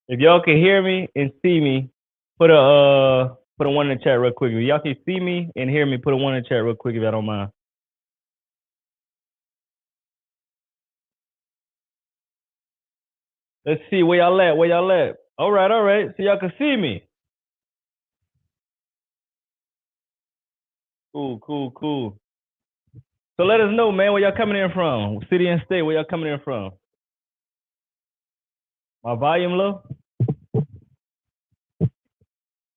If y'all can hear me and see me, put a one in the chat real quick. If y'all can see me and hear me, put a one in the chat real quick if y'all don't mind. Let's see where y'all at. Where y'all at? All right. So y'all can see me. Cool. So let us know, man, where y'all coming in from. City and state, where y'all coming in from. My volume low?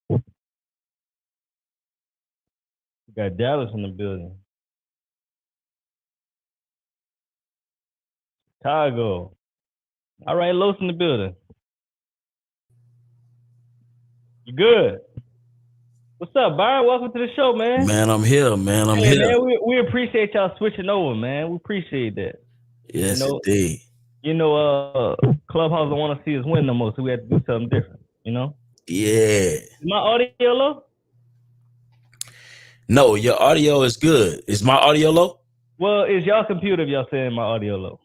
We got Dallas in the building. Chicago. All right, Los in the building. You good? What's up, Byron? Welcome to the show, man. Man, I'm here, man. I'm here. Man, we appreciate y'all switching over, man. We appreciate that. Yes, indeed. Clubhouse don't want to see us win no more, so we have to do something different, Yeah. Is my audio low? No, your audio is good. Is my audio low? Well, is y'all computer if y'all saying my audio low?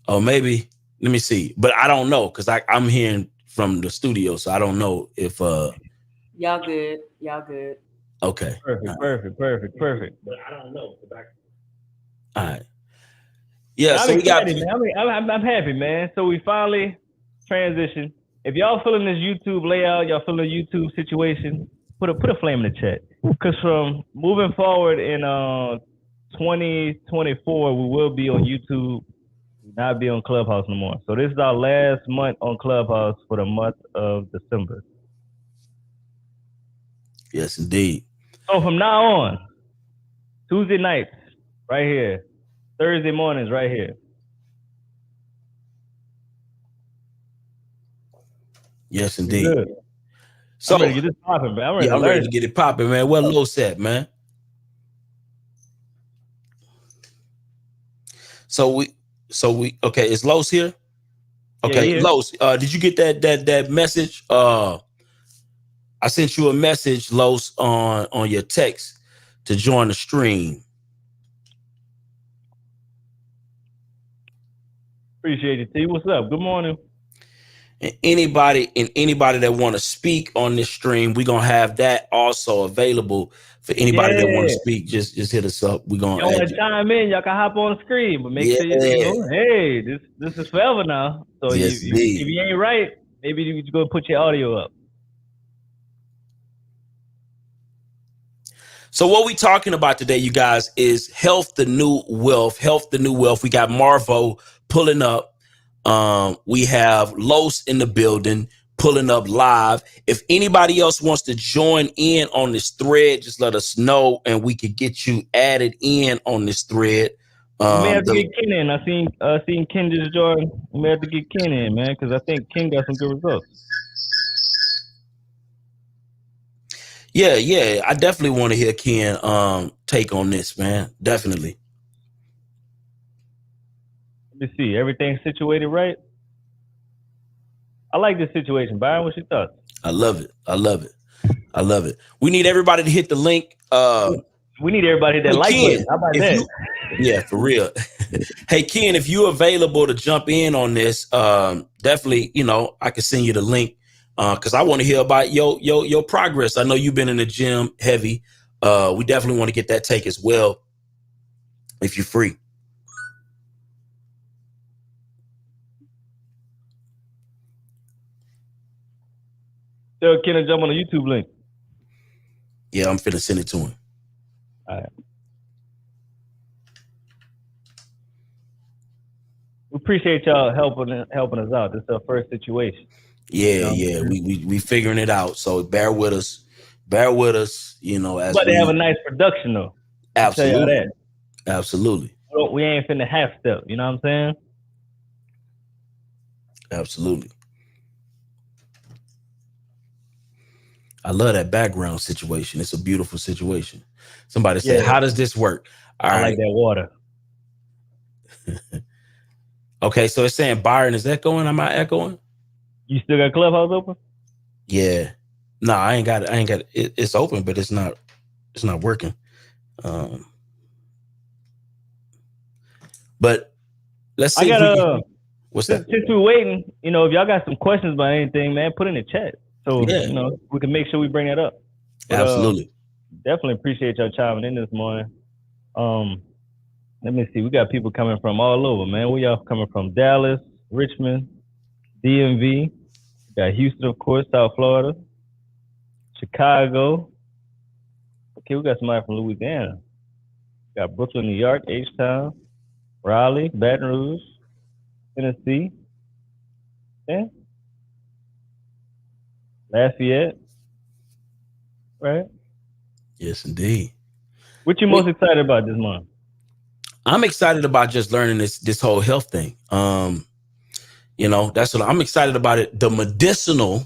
Oh, maybe. Let me see. But I don't know because I'm hearing from the studio, so I don't know if Y'all good. Okay. Perfect. But I don't know. All right. Yeah, I'm so excited, man. I'm happy, man. So we finally transitioned. If y'all feeling this YouTube layout, y'all feeling the YouTube situation, put a flame in the chat. Because from moving forward in 2024, we will be on YouTube, not be on Clubhouse no more. So this is our last month on Clubhouse for the month of December. Yes, indeed. So from now on, Tuesday nights, right here. Thursday mornings, right here. Yes, indeed. So I'm ready to get this popping, man. I'm ready to get it popping, man. Where Los at, man? So we okay, is Los here? Okay, yeah. Los, did you get that message? I sent you a message, Los, on your text to join the stream. Appreciate it, T. What's up? Good morning. And anybody that want to speak on this stream, we're gonna have that also available for anybody that want to speak. Just hit us up. We're gonna want to chime in, y'all can hop on the screen, but make sure hey, this is forever now. So if you ain't right, maybe you go put your audio up. So what we talking about today, you guys, is health, the new wealth. Health, the new wealth. We got Marvo pulling up. We have Los in the building pulling up live. If anybody else wants to join in on this thread, just let us know and we could get you added in on this thread. You may have to get Ken in. I seen Ken just join. You may have to get Ken in, man, because I think Ken got some good results. Yeah. I definitely want to hear Ken take on this, man. Definitely. Let me see. Everything's situated right. I like this situation. Byron, what's your thoughts? I love it. We need everybody to hit the link. We need everybody that like it. How about that? Yeah, for real. Hey, Ken, if you're available to jump in on this, definitely, I can send you the link because I want to hear about your progress. I know you've been in the gym heavy. We definitely want to get that take as well if you're free. Tell Ken to jump on the YouTube link. Yeah, I'm finna send it to him. All right. We appreciate y'all helping us out. This is our first situation. Yeah. We figuring it out. So bear with us. As but they have a nice production though. Absolutely. Absolutely. We ain't finna half step. You know what I'm saying? Absolutely. I love that background situation. It's a beautiful situation. Somebody said, how does this work? I like that water. Okay, so it's saying Byron is echoing. Am I echoing? You still got Clubhouse open? Yeah. No, I ain't got it. It's open, but it's not working. But let's see. What's that? Since we're waiting, if y'all got some questions about anything, man, put in the chat. So, we can make sure we bring that up. But, Absolutely. Definitely appreciate y'all chiming in this morning. Let me see. We got people coming from all over, man. Where y'all coming from? Dallas, Richmond, DMV. We got Houston, of course, South Florida, Chicago. Okay, we got somebody from Louisiana. We got Brooklyn, New York, H-Town, Raleigh, Baton Rouge, Tennessee. Yeah. Lafayette. Right? Yes, indeed. What you most excited about this month? I'm excited about just learning this whole health thing. That's what I'm excited about it. The medicinal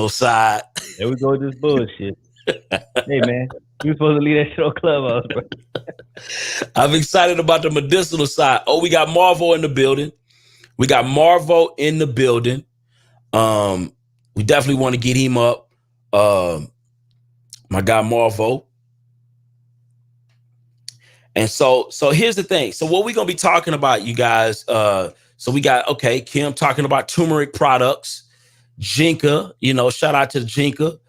side. There we go with this bullshit. Hey man, you supposed to leave that shit on Clubhouse, bro. I'm excited about the medicinal side. Oh, we got Marvo in the building. We definitely want to get him up. My guy Marvo. And so here's the thing. So what we're going to be talking about, you guys, so we got, Kim talking about turmeric products, Jinka, shout out to Jinka,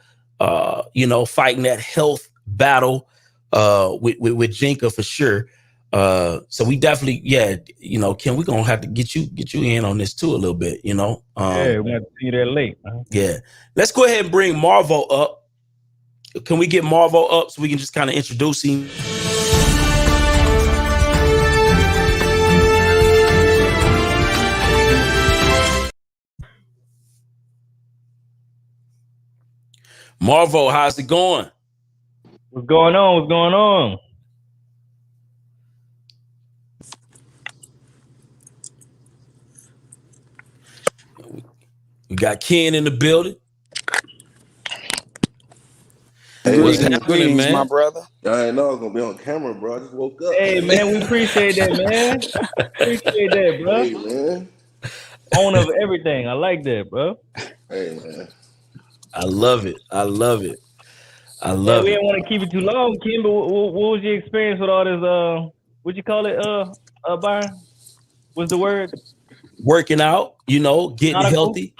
fighting that health battle with Jinka for sure. So we definitely, Kim, we're going to have to get you in on this too a little bit, Yeah, we're going to see you there late. Yeah. Let's go ahead and bring Marvo up. Can we get Marvo up so we can just kind of introduce him? Marvo, how's it going? What's going on? We got Ken in the building. Hey, what's happening, man? My brother. I didn't know I was gonna be on camera, bro. I just woke up. Hey, man, we appreciate that, man. Appreciate that, bro. Hey, man. Owner of everything. I like that, bro. Hey, man. I love it. We didn't want to keep it too long, Kim, but what was your experience with all this, what'd you call it, Byron? What's the word? Working out, getting healthy.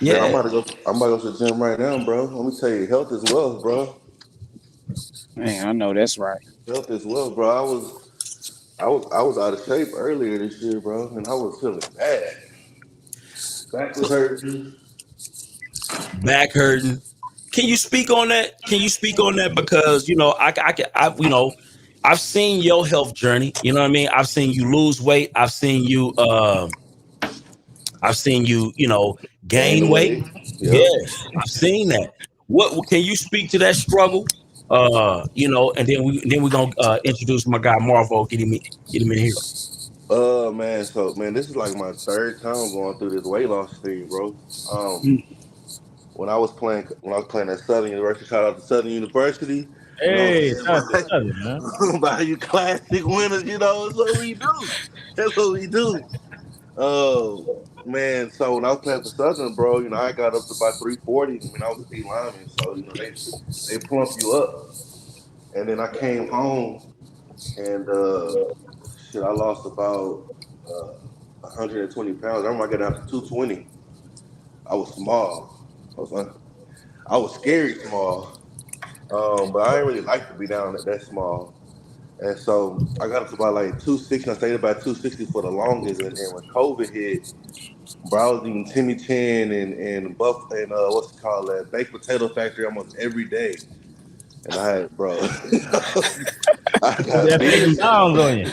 Yeah, I'm about to go to the gym right now, bro. Let me tell you, health is wealth, bro. Man, I know that's right. Health is wealth, bro. I was out of shape earlier this year, bro, and I was feeling bad. Back was hurting. Back hurting. Can you speak on that? Because I've seen your health journey. You know what I mean? I've seen you lose weight. I've seen you gain weight. Yep. Yes, I've seen that. What can you speak to that struggle? And then we're gonna introduce my guy Marvo. Get him in here. Man. So, man, this is like my third time going through this weight loss thing, bro. When I was playing at Southern University, shout out to Southern University. Hey, by you classic winners, that's what we do. That's what we do. Man, so when I was playing for Southern, bro, I got up to about 340. I was a D lineman, so they plump you up. And then I came home and I lost about 120 pounds. I remember I got down to 220. I was small. I was scary small. But I didn't really like to be down that small. And so I got up to about like 260. I stayed about 260 for the longest. And then when COVID hit, bro, I was eating Timmy Chin and what's it called, that baked potato factory almost every day. And I had, bro, I got big pounds on you.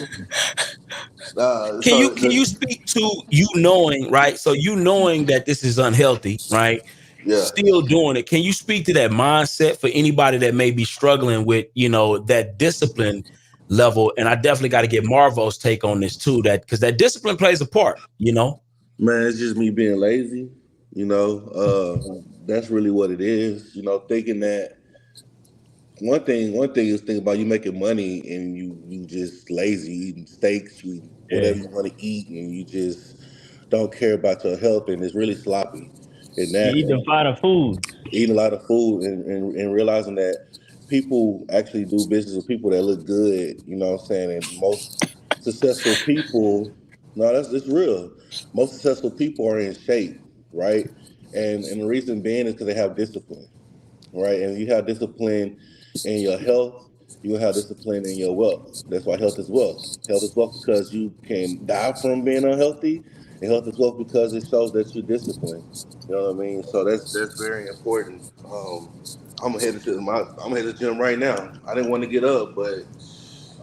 Can you speak to you knowing, right? So you knowing that this is unhealthy, right? Yeah. Still doing it. Can you speak to that mindset for anybody that may be struggling with, that discipline level? And I definitely got to get Marvo's take on this too, because that discipline plays a part, Man, it's just me being lazy, that's really what it is, thinking that one thing is thinking about you making money and you just lazy, eating steaks, whatever you want to eat, and you just don't care about your health, and it's really sloppy. And that eating a lot of food and realizing that people actually do business with people that look good, you know what I'm saying? And most successful people, no, that's real. most successful people are in shape, right? And the reason being is because they have discipline, right? And you have discipline in your health, you will have discipline in your wealth. That's why health is wealth. Health is wealth because you can die from being unhealthy, and health is wealth because it shows that you're disciplined. You know what I mean? So that's very important. I'm headed to the gym right now. I didn't want to get up, but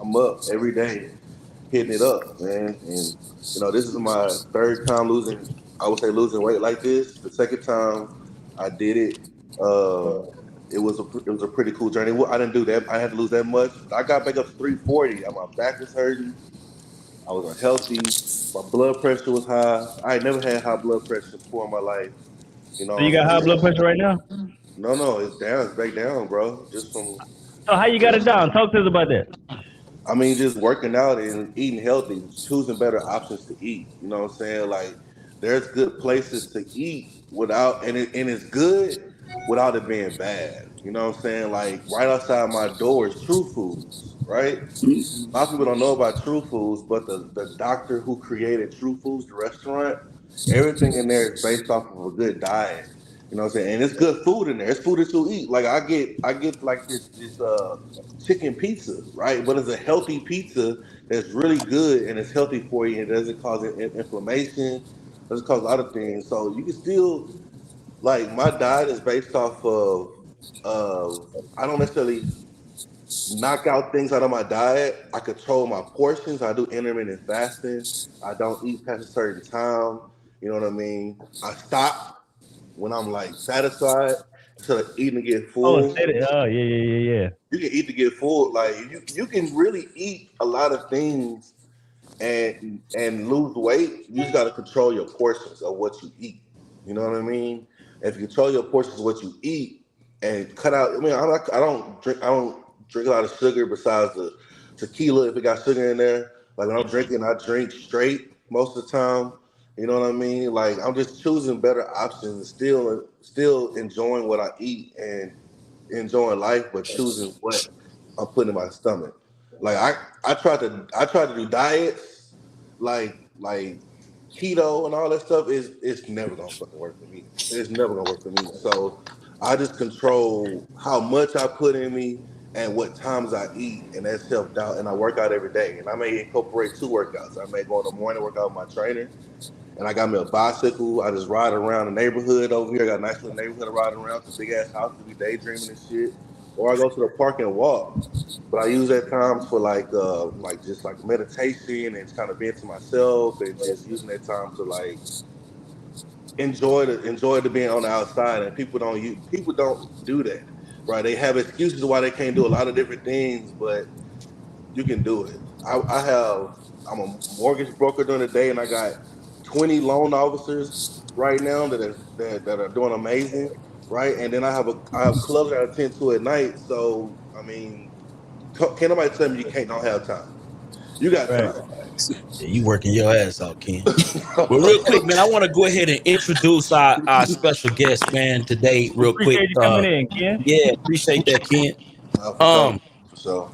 I'm up every day, hitting it up, man. And this is my third time losing. I would say losing weight like this. The second time I did it, it was a pretty cool journey. I didn't do that. I had to lose that much. I got back up to 340. My back was hurting. I was unhealthy. My blood pressure was high. I had never had high blood pressure before in my life. You know So you what got I'm high blood saying? pressure right now? No, it's down. It's back down, bro. Just from So how you got it down? Talk to us about that. I mean, just working out and eating healthy, choosing better options to eat. You know what I'm saying? Like, there's good places to eat without, and it's good without it being bad. You know what I'm saying? Like, right outside my door is True Foods, right? A lot of people don't know about True Foods, but the doctor who created True Foods, the restaurant, everything in there is based off of a good diet. You know what I'm saying? And it's good food in there. It's food that you'll eat. Like I get like this chicken pizza, right? But it's a healthy pizza that's really good and it's healthy for you and it doesn't cause inflammation, doesn't cause a lot of things. So you can still like my diet is based off of I don't necessarily knock out things out of my diet. I control my portions. I do intermittent fasting. I don't eat past a certain time. You know what I mean? I stop when I'm like satisfied instead of eating to get Oh, full. oh yeah. You can eat to get full. Like you can really eat a lot of things and lose weight. You just got to control your portions of what you eat. You know what I mean? If you control your portions of what you eat and cut out. I mean, I don't drink a lot of sugar besides the tequila if it got sugar in there. Like when I'm drinking, I drink straight most of the time. You know what I mean? Like I'm just choosing better options and still enjoying what I eat and enjoying life, but choosing what I'm putting in my stomach. Like I tried to do diets, like keto and all that stuff. It's never gonna fucking work for me. It's never gonna work for me. So I just control how much I put in me and what times I eat, and that's self doubt. And I work out every day, and I may incorporate 2 workouts. I may go in the morning workout with my trainer, and I got me a bicycle. I just ride around the neighborhood over here. I got a nice little neighborhood to ride around. It's a big ass house to be daydreaming and shit. Or I go to the park and walk. But I use that times for like just like meditation and kind of being to myself and just using that time to like enjoy the being on the outside. And people don't do that. Right. They have excuses why they can't do a lot of different things, but you can do it. I'm a mortgage broker during the day, and I got 20 loan officers right now that are doing amazing, right? And then I have clubs that I attend to at night. So I mean, can't nobody tell me you can't don't have time. You got Right. time. Yeah, you working your ass out, Ken. Well, real quick, man, I want to go ahead and introduce our special guest, man, today, real quick. Appreciate you coming in, Ken. Yeah, appreciate that, Ken. For sure.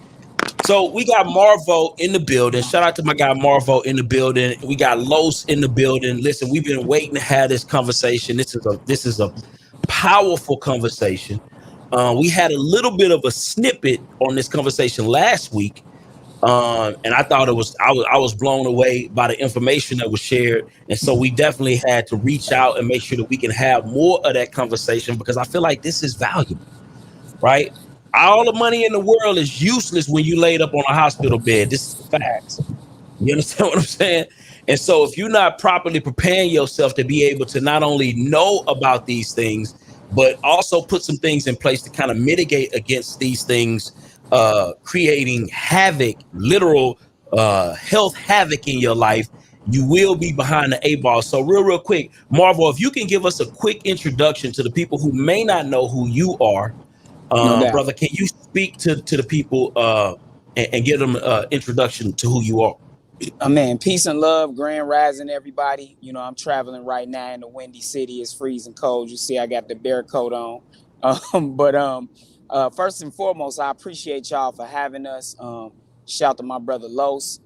So we got Marvo in the building. Shout out to my guy Marvo in the building. We got Los in the building. Listen, we've been waiting to have this conversation. This is a powerful conversation. We had a little bit of a snippet on this conversation last week. And I thought I was blown away by the information that was shared. And so we definitely had to reach out and make sure that we can have more of that conversation because I feel like this is valuable, right? All the money in the world is useless when you laid up on a hospital bed. This is the facts. You understand what I'm saying? And so if you're not properly preparing yourself to be able to not only know about these things, but also put some things in place to kind of mitigate against these things, creating havoc, literal health havoc in your life, you will be behind the 8 ball. So real quick, Marvel, if you can give us a quick introduction to the people who may not know who you are, No doubt. brother, can you speak to the people and give them an introduction to who you are? Man, peace and love, grand rising, everybody. You know, I'm traveling right now in the windy city. It's freezing cold. You see, I got the bear coat on. First and foremost, I appreciate y'all for having us. Shout to my brother Los,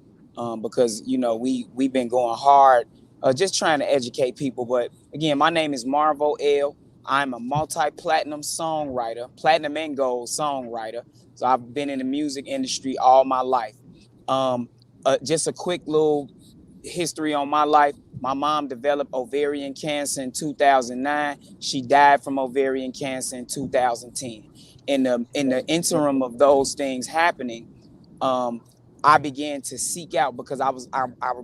because you know we've been going hard just trying to educate people. But again, my name is Marvo L. I'm a multi-platinum songwriter, platinum and gold songwriter. So I've been in the music industry all my life. Just a quick little history on my life. My mom developed ovarian cancer in 2009. She died from ovarian cancer in 2010. In the interim of those things happening, I began to seek out, because I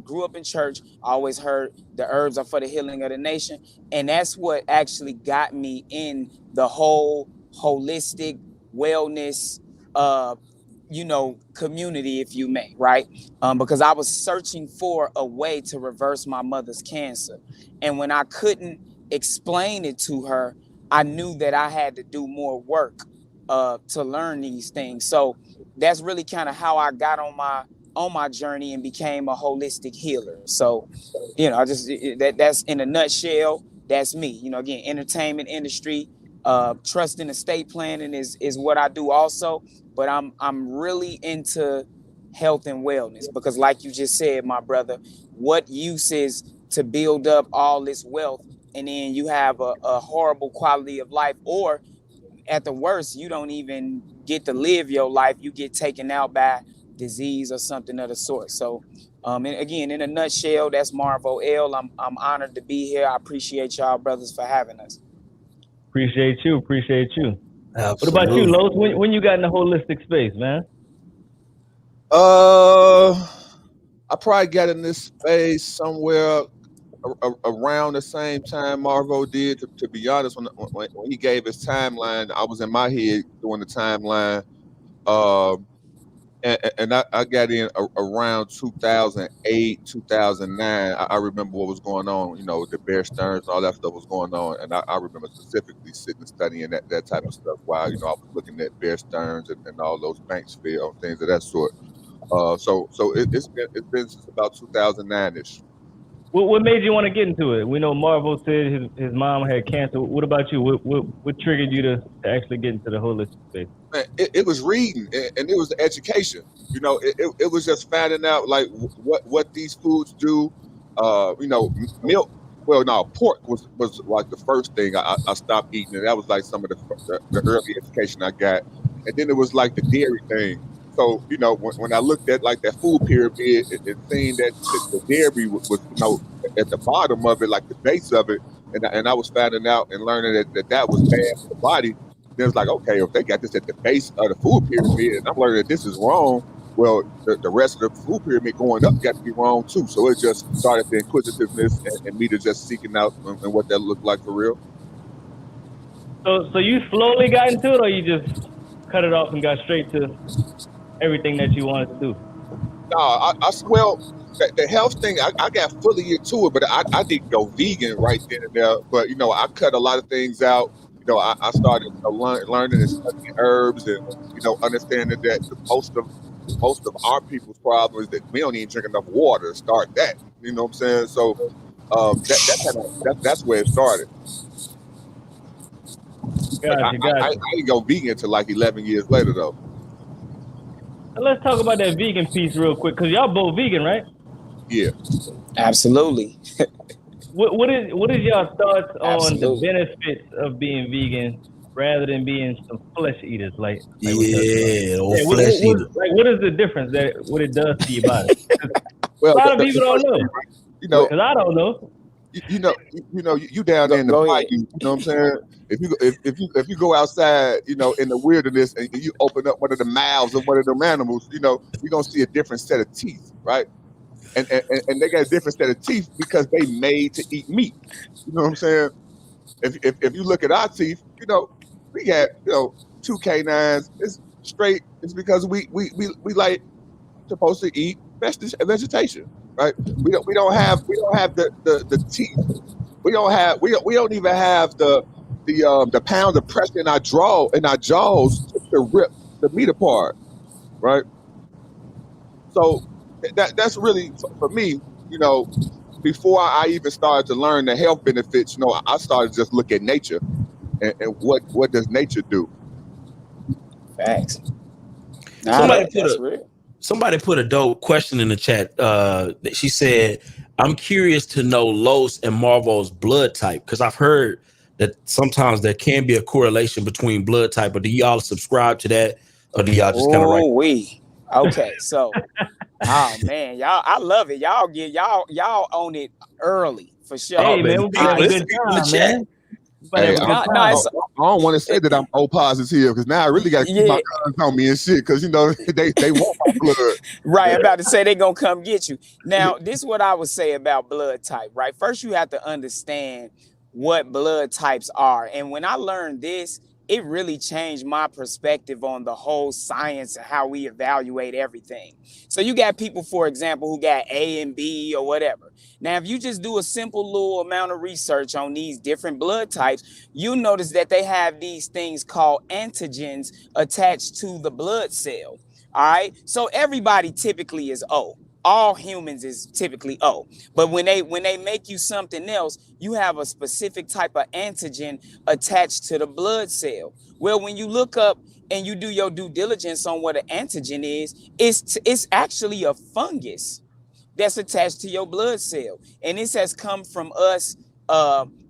grew up in church. I always heard the herbs are for the healing of the nation. And that's what actually got me in the whole holistic wellness, community, if you may, right? Because I was searching for a way to reverse my mother's cancer. And when I couldn't explain it to her, I knew that I had to do more work to learn these things. So that's really kind of how I got on my journey and became a holistic healer. So, that's in a nutshell, that's me. Again, entertainment industry, trust in estate planning is what I do also. But I'm really into health and wellness, because like you just said, my brother, what use is to build up all this wealth and then you have a horrible quality of life, or at the worst, you don't even get to live your life. You get taken out by disease or something of the sort. So, and again, in a nutshell, that's Marvo L. I'm honored to be here. I appreciate y'all brothers for having us. Appreciate you. Absolutely. What about you, Los? When you got in the holistic space, man? I probably got in this space somewhere around the same time Marvo did. To be honest, when he gave his timeline, I was in my head doing the timeline. And I got in around 2008, 2009. I remember what was going on, the Bear Stearns and all that stuff was going on. And I remember specifically sitting and studying that type of stuff while, I was looking at Bear Stearns and all those banks fail, things of that sort. So it's been since about 2009-ish. What made you want to get into it? We know Marvo said his mom had cancer. What about you? What triggered you to actually get into the holistic space? Man, it was reading and it was the education. It was just finding out like what these foods do. Milk. Well, no, pork was like the first thing I stopped eating, and that was like some of the early education I got. And then it was like the dairy thing. So, when I looked at like that food pyramid and seeing that the dairy was at the bottom of it, like the base of it, and I was finding out and learning that was bad for the body, then it's like, okay, if they got this at the base of the food pyramid and I'm learning that this is wrong, well, the rest of the food pyramid going up got to be wrong too. So it just started the inquisitiveness and me to just seeking out and what that looked like for real. So you slowly got into it, or you just cut it off and got straight to everything that you wanted to do? No, the health thing, I got fully into it, but I didn't go vegan right then and there. But, I cut a lot of things out. I started learning and studying herbs and, understanding that most of our people's problem is that we don't even drink enough water to start that. You know what I'm saying? So that's where it started. Gotcha. I didn't go vegan until like 11 years later, though. Let's talk about that vegan piece real quick, because y'all both vegan, right? Yeah. Absolutely. What is y'all thoughts on Absolutely. the benefits of being vegan rather than being some flesh eaters? Like flesh eaters. What is the difference what it does to your body? Well, a lot of people don't know. Because I don't know. You down there in the fight, you know what I'm saying? If you go outside, in the wilderness and you open up one of the mouths of one of them animals, you're gonna see a different set of teeth, right? And they got a different set of teeth because they made to eat meat. You know what I'm saying? If you look at our teeth, we got 2 canines. It's straight. It's because we like supposed to eat vegetation, right? We don't have the teeth. We don't even have the pound of pressure in our jaws to rip the meat apart, right? So that's really for me, before I even started to learn the health benefits, I started to just look at nature and what does nature do. Facts. Somebody Somebody put a dope question in the chat. She said, I'm curious to know Los and Marvo's blood type, because I've heard that sometimes there can be a correlation between blood type, but do y'all subscribe to that? Or do y'all just kind of Okay, so oh man, y'all, I love it. Y'all own it early for sure. Hey man, we'll be having a good time, man. Hey, I don't want to say that I'm O positive here, because now I really got to keep my guns on me and shit, because you know they want my blood. Right, I'm about to say they gonna come get you. Now, this is what I would say about blood type, right? First, you have to understand what blood types are. And when I learned this, it really changed my perspective on the whole science and how we evaluate everything. So you got people, for example, who got A and B or whatever. Now, if you just do a simple little amount of research on these different blood types, you notice that they have these things called antigens attached to the blood cell. All right. So everybody typically is O. All humans is typically O. But when they make you something else, you have a specific type of antigen attached to the blood cell. Well, when you look up and you do your due diligence on what an antigen is, it's actually a fungus that's attached to your blood cell. And this has come from us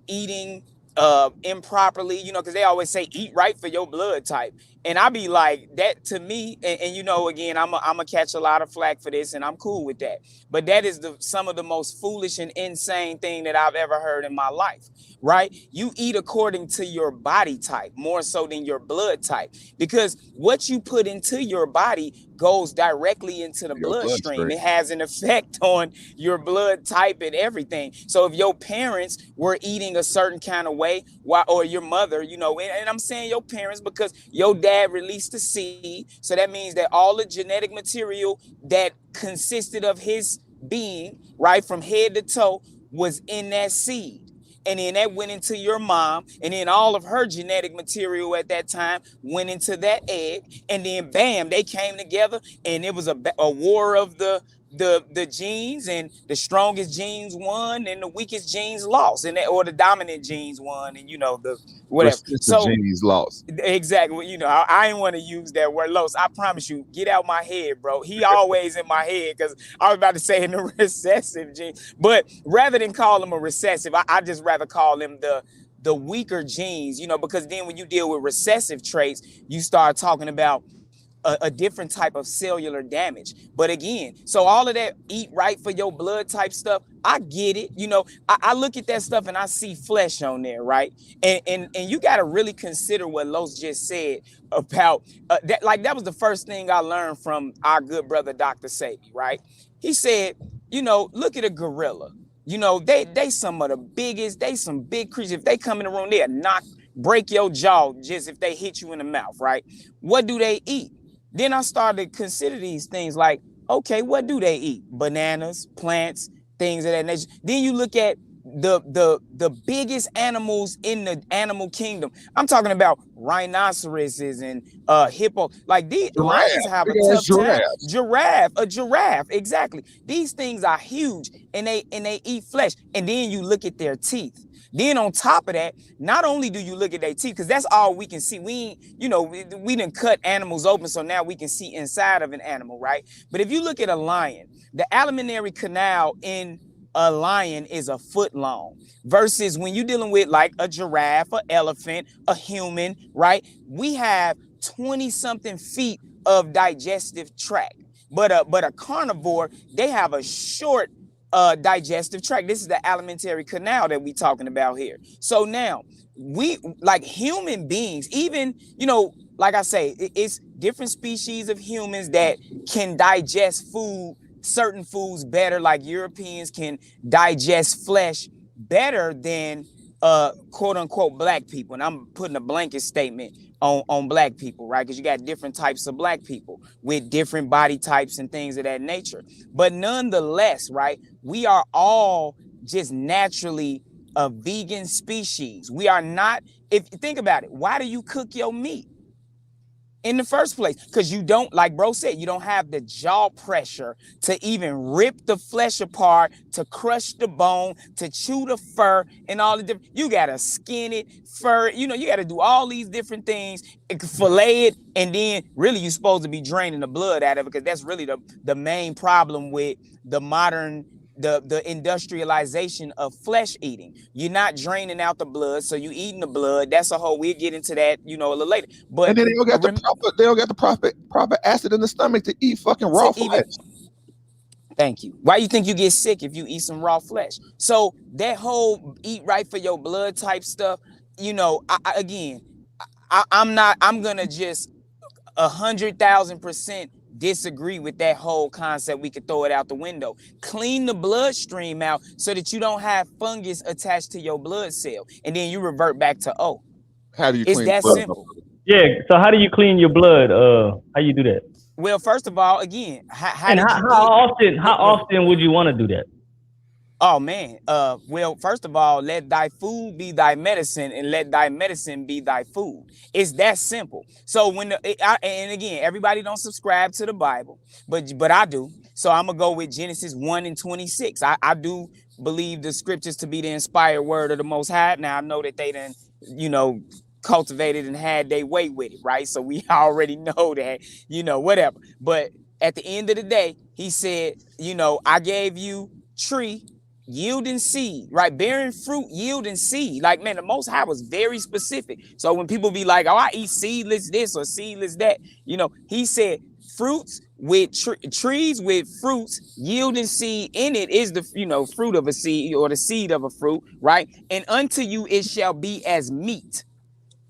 eating improperly, you know, because they always say eat right for your blood type. And I be like, that to me, and you know, again, I'm gonna catch a lot of flack for this, and I'm cool with that. But that is some of the most foolish and insane thing that I've ever heard in my life, right? You eat according to your body type, more so than your blood type, because what you put into your body goes directly into the bloodstream. It has an effect on your blood type and everything. So if your parents were eating a certain kind of way, or your mother, you know, and I'm saying your parents because your dad released the seed. So that means that all the genetic material that consisted of his being, right, from head to toe, was in that seed. And then that went into your mom, and then all of her genetic material at that time went into that egg, and then bam, they came together, and it was a war of the genes, and the strongest genes won, and the weakest genes lost, and or the dominant genes won, and you know the whatever. So genes lost. Exactly. You know, I ain't want to use that word lost. I promise you, get out my head, bro. He always in my head because I was about to say in the recessive gene, but rather than call him a recessive, I just rather call him the weaker genes. You know, because then when you deal with recessive traits, you start talking about a different type of cellular damage. But again, so all of that eat right for your blood type stuff, I get it. You know, I look at that stuff and I see flesh on there, right? And you got to really consider what Los just said about that. Like, that was the first thing I learned from our good brother, Dr. Sabi, right? He said, you know, look at a gorilla. You know, they some of the biggest, they some big creatures. If they come in the room, they'll break your jaw just if they hit you in the mouth, right? What do they eat? Then I started to consider these things like, okay, what do they eat? Bananas, plants, things of that nature. Then you look at the biggest animals in the animal kingdom. I'm talking about rhinoceroses and hippo. Like these lions have a tough time. A giraffe, exactly. These things are huge, and they eat flesh. And then you look at their teeth. Then on top of that, not only do you look at their teeth, because that's all we can see. We didn't cut animals open, so now we can see inside of an animal, right? But if you look at a lion, the alimentary canal in a lion is a foot long, versus when you're dealing with like a giraffe, an elephant, a human, right? We have 20-something feet of digestive tract. But a carnivore, they have a short digestive tract. This is the alimentary canal that we talking about here. So now we, like human beings, even, you know, like I say, it's different species of humans that can digest food, certain foods better. Like Europeans can digest flesh better than quote unquote black people. And I'm putting a blanket statement on black people, right? Because you got different types of black people with different body types and things of that nature. But nonetheless, right, we are all just naturally a vegan species. We are not, if you think about it, why do you cook your meat? in the first place, because you don't, like bro said, you don't have the jaw pressure to even rip the flesh apart, to crush the bone, to chew the fur, and all the different. You gotta skin it, fur it, you know, you gotta do all these different things, fillet it, and then really you're supposed to be draining the blood out of it, because that's really the main problem with the modern the industrialization of flesh eating. You're not draining out the blood, so you eating the blood. That's a whole, we'll get into that, you know, a little later. But and then they don't get the proper acid in the stomach to eat fucking raw flesh. Thank you. Why you think you get sick if you eat some raw flesh? So that whole eat right for your blood type stuff, you know, I'm gonna just 100,000% disagree with that whole concept. We could throw it out the window. Clean the bloodstream out so that you don't have fungus attached to your blood cell, and then you revert back to How do you it's clean that blood? simple. Yeah. So how do you clean your blood? How you do that? Well, first of all, again, how often would you want to do that? Oh man. Well, first of all, let thy food be thy medicine, and let thy medicine be thy food. It's that simple. So and again, everybody don't subscribe to the Bible, but I do. So I'm gonna go with Genesis 1:26. I do believe the scriptures to be the inspired word of the Most High. Now I know that they done, you know, cultivated and had their way with it, right? So we already know that, you know, whatever. But at the end of the day, he said, you know, I gave you tree yielding seed, right? Bearing fruit, yielding seed. Like, man, the Most High was very specific. So when people be like, oh, I eat seedless this or seedless that, you know, he said fruits with trees with fruits yielding seed in it is the, you know, fruit of a seed or the seed of a fruit, right? And unto you it shall be as meat.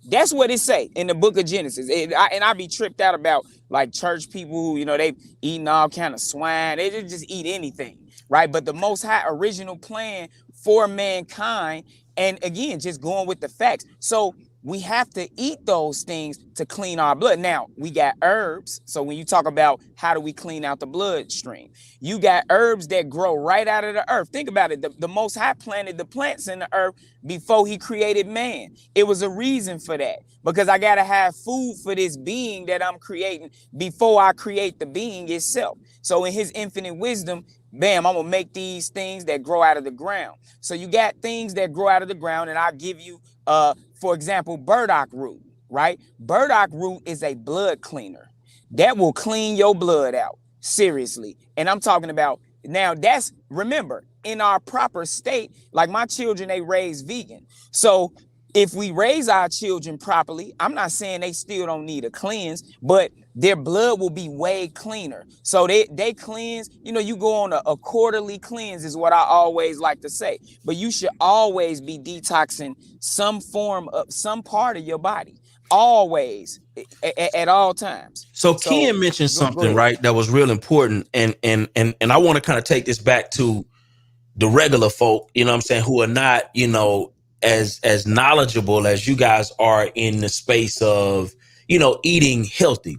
That's what it say in the book of Genesis. And I be tripped out about like church people who, you know, they eating all kind of swine. They just eat anything, right? But the Most High original plan for mankind, and again, just going with the facts. So we have to eat those things to clean our blood. Now, we got herbs. So when you talk about how do we clean out the bloodstream, you got herbs that grow right out of the earth. Think about it. The Most High planted the plants in the earth before he created man. It was a reason for that, because I got to have food for this being that I'm creating before I create the being itself. So in his infinite wisdom, bam, I'm going to make these things that grow out of the ground. So you got things that grow out of the ground, and I'll give you, for example, burdock root, right? Burdock root is a blood cleaner that will clean your blood out, seriously. And I'm talking about, now that's, remember, in our proper state, like my children, they raise vegan. So if we raise our children properly, I'm not saying they still don't need a cleanse, but their blood will be way cleaner. So they cleanse, you know, you go on a quarterly cleanse is what I always like to say, but you should always be detoxing some form of some part of your body, always, at all times. So Ken mentioned something, right, that was real important. And I want to kind of take this back to the regular folk, you know what I'm saying, who are not, you know, as knowledgeable as you guys are in the space of, you know, eating healthy.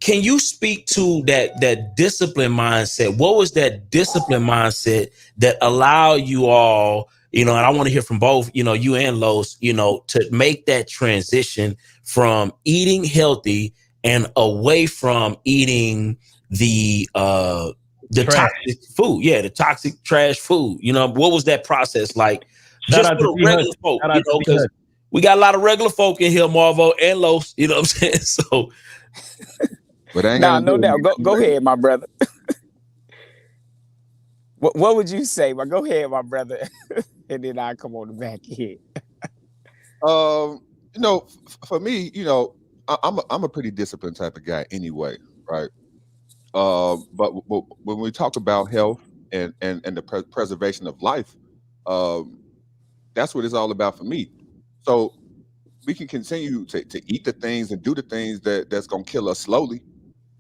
Can you speak to that discipline mindset? What was that discipline mindset that allowed you all, you know, and I want to hear from both, you know, you and Los, you know, to make that transition from eating healthy and away from eating the toxic food. Yeah, the toxic trash food. You know, what was that process like? Just for the regular folk, you know, because we got a lot of regular folk in here, Marvo and Los, you know what I'm saying? So, but no doubt. Go ahead, my brother. What would you say? But go ahead, my brother, and then I come on the back here. You know, for me, you know, I'm a pretty disciplined type of guy anyway, right? But when we talk about health and the preservation of life, that's what it's all about for me. So we can continue to eat the things and do the things that's gonna kill us slowly.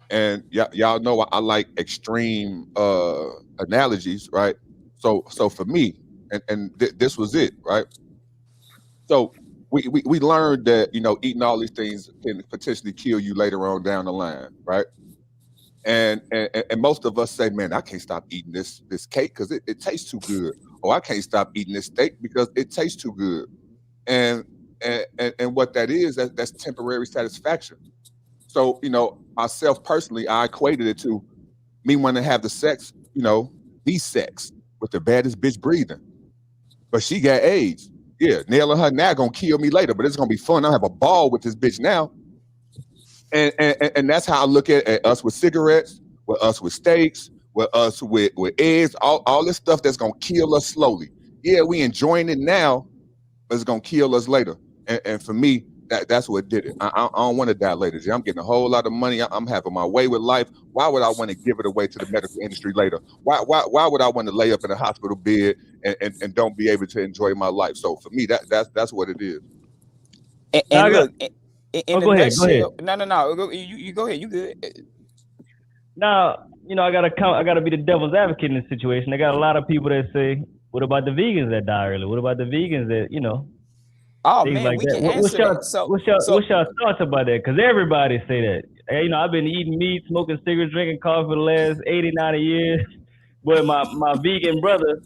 And y'all know I like extreme analogies, right? So for me, and this was it, right? So we learned that, you know, eating all these things can potentially kill you later on down the line, right? And most of us say, man, I can't stop eating this cake because it tastes too good. Or I can't stop eating this steak because it tastes too good. And what that is, that's temporary satisfaction. So, myself personally, I equated it to me wanting to have the sex, the sex with the baddest bitch breathing. But she got AIDS. Yeah, nailing her now gonna kill me later, but it's gonna be fun. I have a ball with this bitch now. And that's how I look at us with cigarettes, with us with steaks, with us with eggs, all this stuff that's gonna kill us slowly. Yeah, we enjoying it now, but it's gonna kill us later. And for me, that's what did it. I don't want to die later. I'm getting a whole lot of money. I'm having my way with life. Why would I want to give it away to the medical industry later? Why would I want to lay up in a hospital bed and don't be able to enjoy my life? So for me, that's what it is. And look, in go ahead. No. You go ahead. You good? Now, I gotta be the devil's advocate in this situation. I got a lot of people that say, "What about the vegans that die early? What about the vegans that Oh things man, like we that?" can answer that. What's y'all thoughts about that? Because everybody say that. Hey, I've been eating meat, smoking cigarettes, drinking coffee for the last 80, 90 years. But my vegan brother,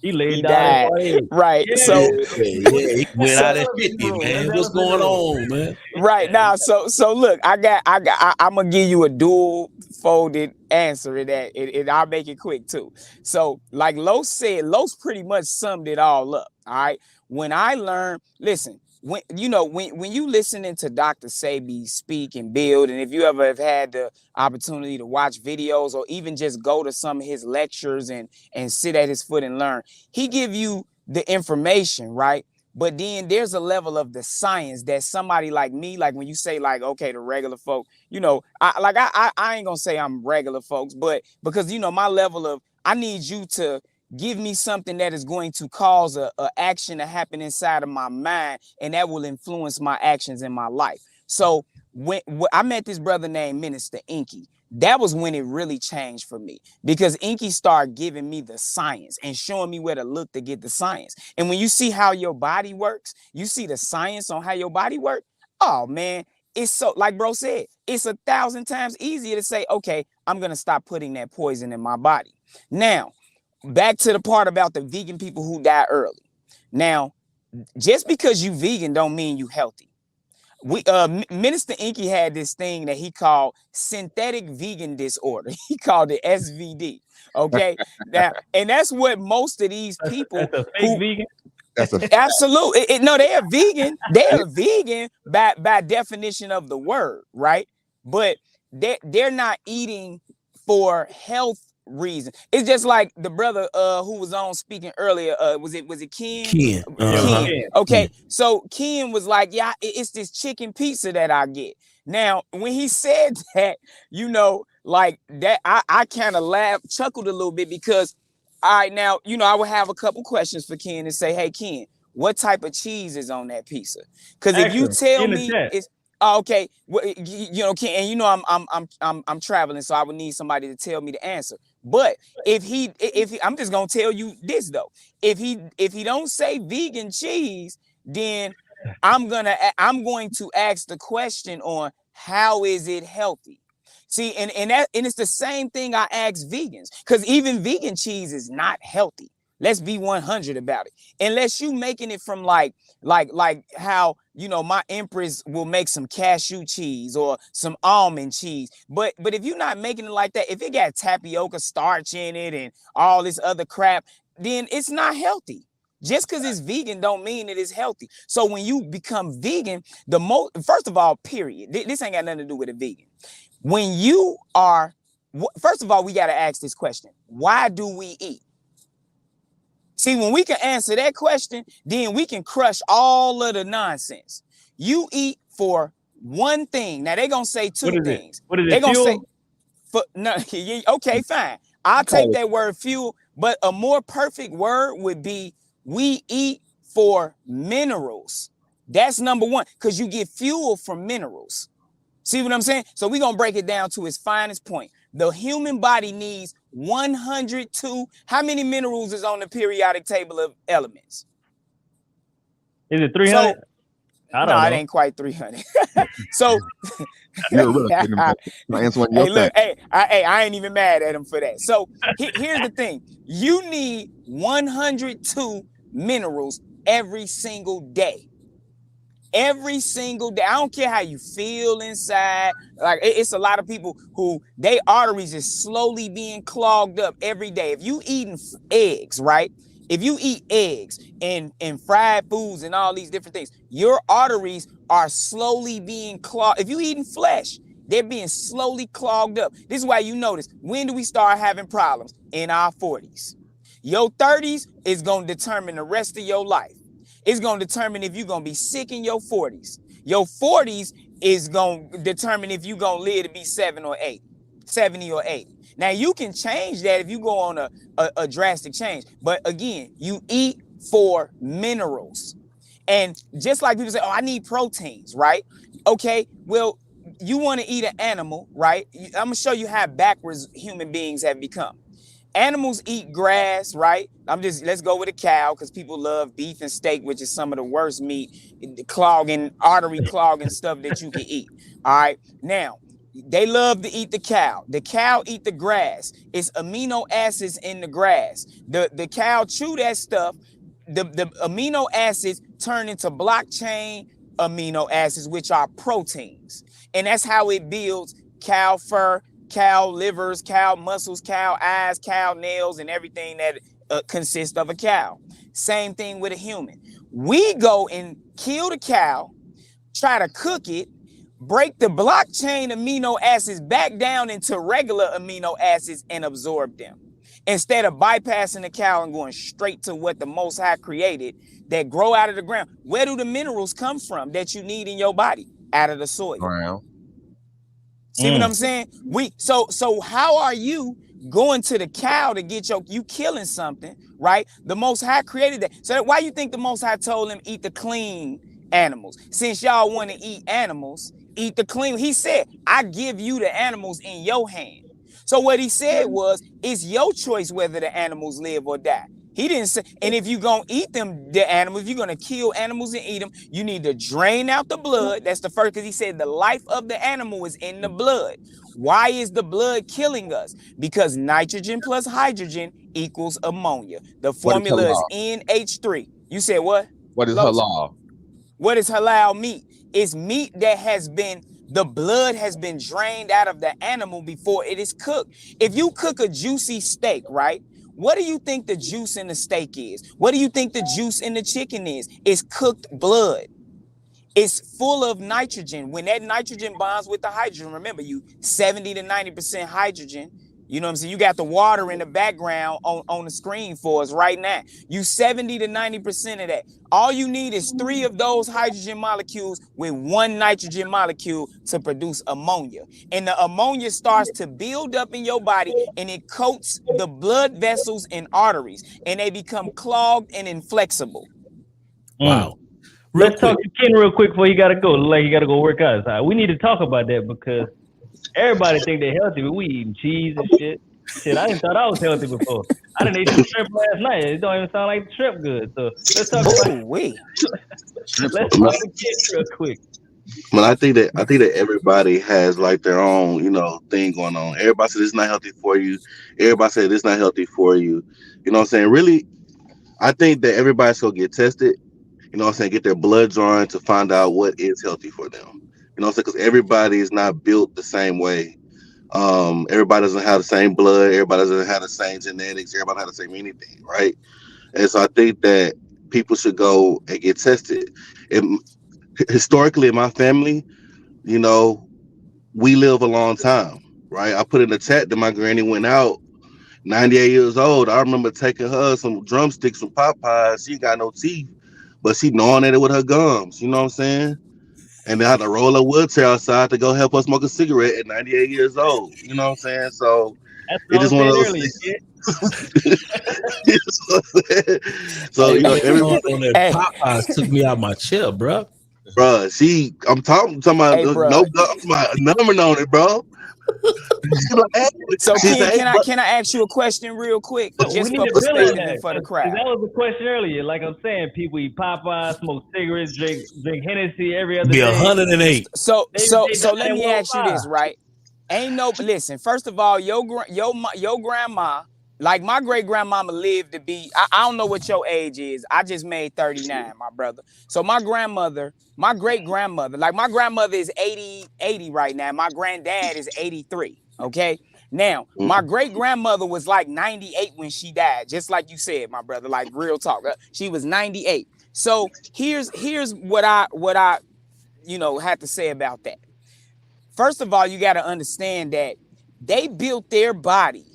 he died. Right. Yeah. So he went out at 50, man. What's going on, man? Right now, so look, I'm gonna give you a dual folded answer to that, and I'll make it quick too. So, like Los said, Los pretty much summed it all up. All right. When I learned, listen, when you listening to Dr. Sebi speak and build, and if you ever have had the opportunity to watch videos or even just go to some of his lectures and sit at his foot and learn, he give you the information, right? But then there's a level of the science that somebody like me, like when you say like, okay, the regular folk, I ain't gonna say I'm regular folks, but because, my level of, I need you to give me something that is going to cause a action to happen inside of my mind, and that will influence my actions in my life. So when I met this brother named Minister Inky, that was when it really changed for me, because Inky started giving me the science and showing me where to look to get the science. And when you see how your body works, you see the science on how your body works. Oh man, it's so, like bro said, it's 1,000 times easier to say, okay, I'm going to stop putting that poison in my body. Now, back to the part about the vegan people who die early. Now, just because you vegan don't mean you healthy. Minister Inky had this thing that he called synthetic vegan disorder. He called it SVD. Okay. Now, and that's what most of these people that's a fake vegan. Absolutely. No, they are vegan. They are vegan by definition of the word, right? But they're not eating for health reason. It's just like the brother who was on speaking earlier. Was it Ken? Ken. Ken. Okay. So Ken was like, yeah, it's this chicken pizza that I get. Now, when he said that, like that, I kind of chuckled a little bit, because all right, now, I would have a couple questions for Ken and say, hey, Ken, what type of cheese is on that pizza? Because if you tell me it's okay, well, Ken, and I'm traveling, so I would need somebody to tell me the answer. But if he, I'm just gonna tell you this though, if he don't say vegan cheese, then I'm going to ask the question on how is it healthy? See, and it's the same thing I ask vegans, because even vegan cheese is not healthy. Let's be 100 about it. Unless you making it from like how, my Empress will make some cashew cheese or some almond cheese. But if you're not making it like that, if it got tapioca starch in it and all this other crap, then it's not healthy. Just because it's vegan don't mean it is healthy. So when you become vegan, first of all, period, this ain't got nothing to do with a vegan. When you are, first of all, we got to ask this question. Why do we eat? See, when we can answer that question, then we can crush all of the nonsense. You eat for one thing. Now, they're going to say two things. What is it? They're going to say, no, okay, fine. I'll take that word fuel, but a more perfect word would be we eat for minerals. That's number one, because you get fuel from minerals. See what I'm saying? So we're going to break it down to its finest point. The human body needs 102. How many minerals is on the periodic table of elements? Is it 300? So, I don't know. It ain't quite 300. So, you're right. Hey, look, I ain't even mad at him for that. So here's the thing. You need 102 minerals every single day. Every single day. I don't care how you feel inside. Like it's a lot of people who their arteries is slowly being clogged up every day. If you eating eggs, right? If you eat eggs and fried foods and all these different things, your arteries are slowly being clogged. If you eating flesh, they're being slowly clogged up. This is why you notice, when do we start having problems? In our 40s. Your 30s is going to determine the rest of your life. It's going to determine if you're going to be sick in your 40s. Your 40s is going to determine if you're going to live to be 70 or 80. Now, you can change that if you go on a drastic change. But again, you eat for minerals. And just like people say, oh, I need proteins, right? Okay, well, you want to eat an animal, right? I'm going to show you how backwards human beings have become. Animals eat grass, right? Let's go with a cow, because people love beef and steak, which is some of the worst meat, artery clogging stuff that you can eat. All right. Now, they love to eat the cow. The cow eat the grass. It's amino acids in the grass. The cow chew that stuff. The amino acids turn into blockchain amino acids, which are proteins. And that's how it builds cow fur, cow livers, cow muscles, cow eyes, cow nails, and everything that consists of a cow. Same thing with a human. We go and kill the cow, try to cook it, break the blockchain amino acids back down into regular amino acids and absorb them. Instead of bypassing the cow and going straight to what the Most High created that grow out of the ground. Where do the minerals come from that you need in your body? Out of the soil. Ground. See what I'm saying? So how are you going to the cow to get you killing something, right? The Most High created that. So why you think the Most High told him eat the clean animals? Since y'all want to eat animals, eat the clean. He said, I give you the animals in your hand. So what he said was, it's your choice whether the animals live or die. He didn't say, and if you're going to eat them, the animals, if you're going to kill animals and eat them, you need to drain out the blood. That's the first, because he said the life of the animal is in the blood. Why is the blood killing us? Because nitrogen plus hydrogen equals ammonia. The formula is NH3. You said what? What is halal? What is halal meat? It's meat that the blood has been drained out of the animal before it is cooked. If you cook a juicy steak, right? What do you think the juice in the steak is? What do you think the juice in the chicken is? It's cooked blood. It's full of nitrogen. When that nitrogen bonds with the hydrogen, remember, you 70 to 90% hydrogen. You know what I'm saying? You got the water in the background on the screen for us right now. You 70 to 90% of that. All you need is 3 of those hydrogen molecules with 1 nitrogen molecule to produce ammonia. And the ammonia starts to build up in your body, and it coats the blood vessels and arteries, and they become clogged and inflexible. Wow. Let's talk to Ken real quick before you got to go. Like you got to go work out. So we need to talk about that, because everybody think they're healthy, but we eating cheese and shit. Shit, I didn't thought I was healthy before. I didn't eat some shrimp last night. It don't even sound like shrimp good. So let's talk about let's talk to kids real quick. But I think that everybody has like their own, thing going on. Everybody said it's not healthy for you. Everybody said it's not healthy for you. You know what I'm saying? Really, I think that everybody's gonna get tested. You know what I'm saying? Get their blood drawn to find out what is healthy for them. You know what I'm saying? Because everybody is not built the same way. Everybody doesn't have the same blood. Everybody doesn't have the same genetics. Everybody has the same anything, right? And so I think that people should go and get tested. Historically, in my family, we live a long time, right? I put in the chat that my granny went out 98 years old. I remember taking her some drumsticks from Popeyes. She got no teeth, but she gnawing at it with her gums. You know what I'm saying? And then I had to roll a wheelchair outside to go help her smoke a cigarette at 98 years old. You know what I'm saying? So it's just one of those things. So everyone on that Popeyes took me out my chair, bro. Bruh, I'm talking about no gums, my number on it, bro. So can I ask you a question real quick, just for perspective and for the crowd? That was the question earlier. Like I'm saying, people eat Popeyes, smoke cigarettes, drink Hennessy every other day. Be 108. So let me ask you this, right? Listen. First of all, your grandma Like my great grandmama lived to be, I don't know what your age is. I just made 39, my brother. So my great grandmother, like my grandmother is 80 right now. My granddad is 83. Okay. Now, my great grandmother was like 98 when she died, just like you said, my brother, like real talk. She was 98. So here's what I had to say about that. First of all, you got to understand that they built their body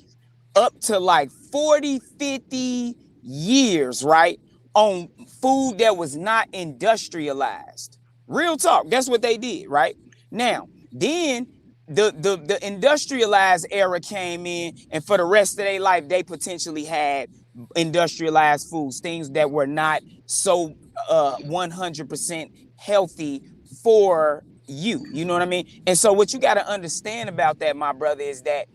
up to like 40, 50 years, right, on food that was not industrialized. Real talk. That's what they did, right? Now, then the industrialized era came in, and for the rest of their life, they potentially had industrialized foods, things that were not so 100% healthy for you. You know what I mean? And so what you got to understand about that, my brother, is that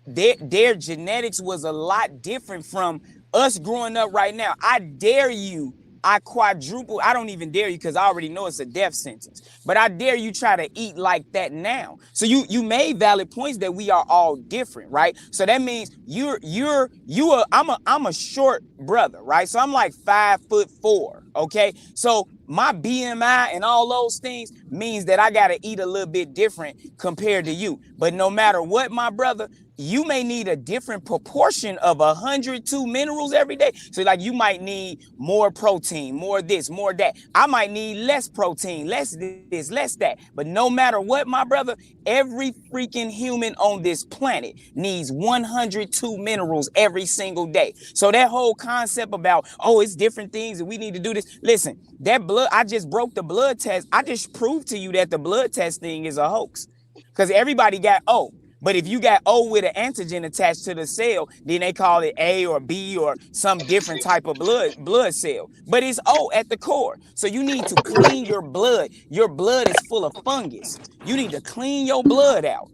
their genetics was a lot different from us growing up right now. I dare you, I don't even dare you because I already know it's a death sentence, but I dare you try to eat like that now. So you made valid points that we are all different, right? So that means I'm a short brother, right? So I'm like 5'4", okay? So my BMI and all those things means that I got to eat a little bit different compared to you. But no matter what, my brother, you may need a different proportion of 102 minerals every day. So like you might need more protein, more this, more that. I might need less protein, less this, less that. But no matter what, my brother, every freaking human on this planet needs 102 minerals every single day. So that whole concept about, oh, it's different things and we need to do this. Listen, that blood, I just broke the blood test. I just proved to you that the blood test thing is a hoax because everybody got O. But if you got O with an antigen attached to the cell, then they call it A or B or some different type of blood cell. But it's O at the core. So you need to clean your blood. Your blood is full of fungus. You need to clean your blood out.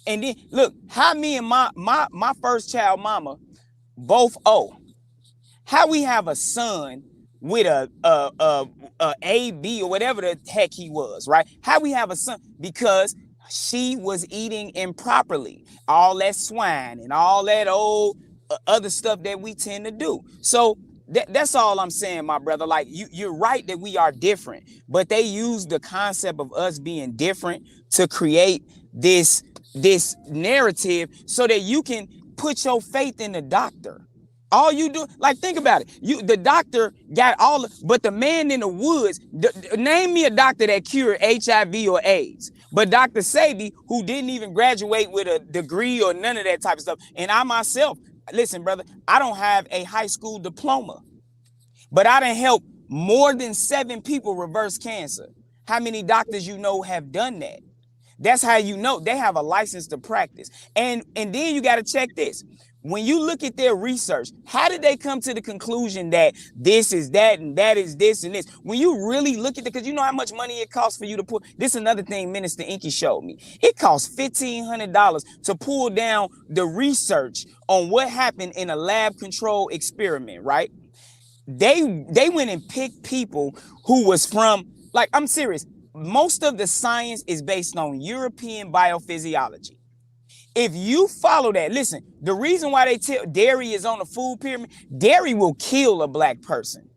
And then look, how me and my first child mama both O. How we have a son with a B or whatever the heck he was, right? How we have a son? Because she was eating improperly, all that swine and all that old other stuff that we tend to do. So that's all I'm saying, my brother. Like you're right that we are different, but they use the concept of us being different to create this narrative so that you can put your faith in the doctor. All you do, like, think about it. The doctor got but the man in the woods, name me a doctor that cured HIV or AIDS. But Dr. Sebi, who didn't even graduate with a degree or none of that type of stuff. And I myself, listen, brother, I don't have a high school diploma, but I done helped more than 7 people reverse cancer. How many doctors you know have done that? That's how you know they have a license to practice. And then you got to check this. When you look at their research, how did they come to the conclusion that this is that and that is this and this? When you really look at it, because you know how much money it costs for you to pull. This is another thing Minister Inky showed me. It costs $1,500 to pull down the research on what happened in a lab control experiment, right? They went and picked people who was from, like, I'm serious. Most of the science is based on European biophysiology. If you follow that, listen, the reason why they tell dairy is on the food pyramid, dairy will kill a black person.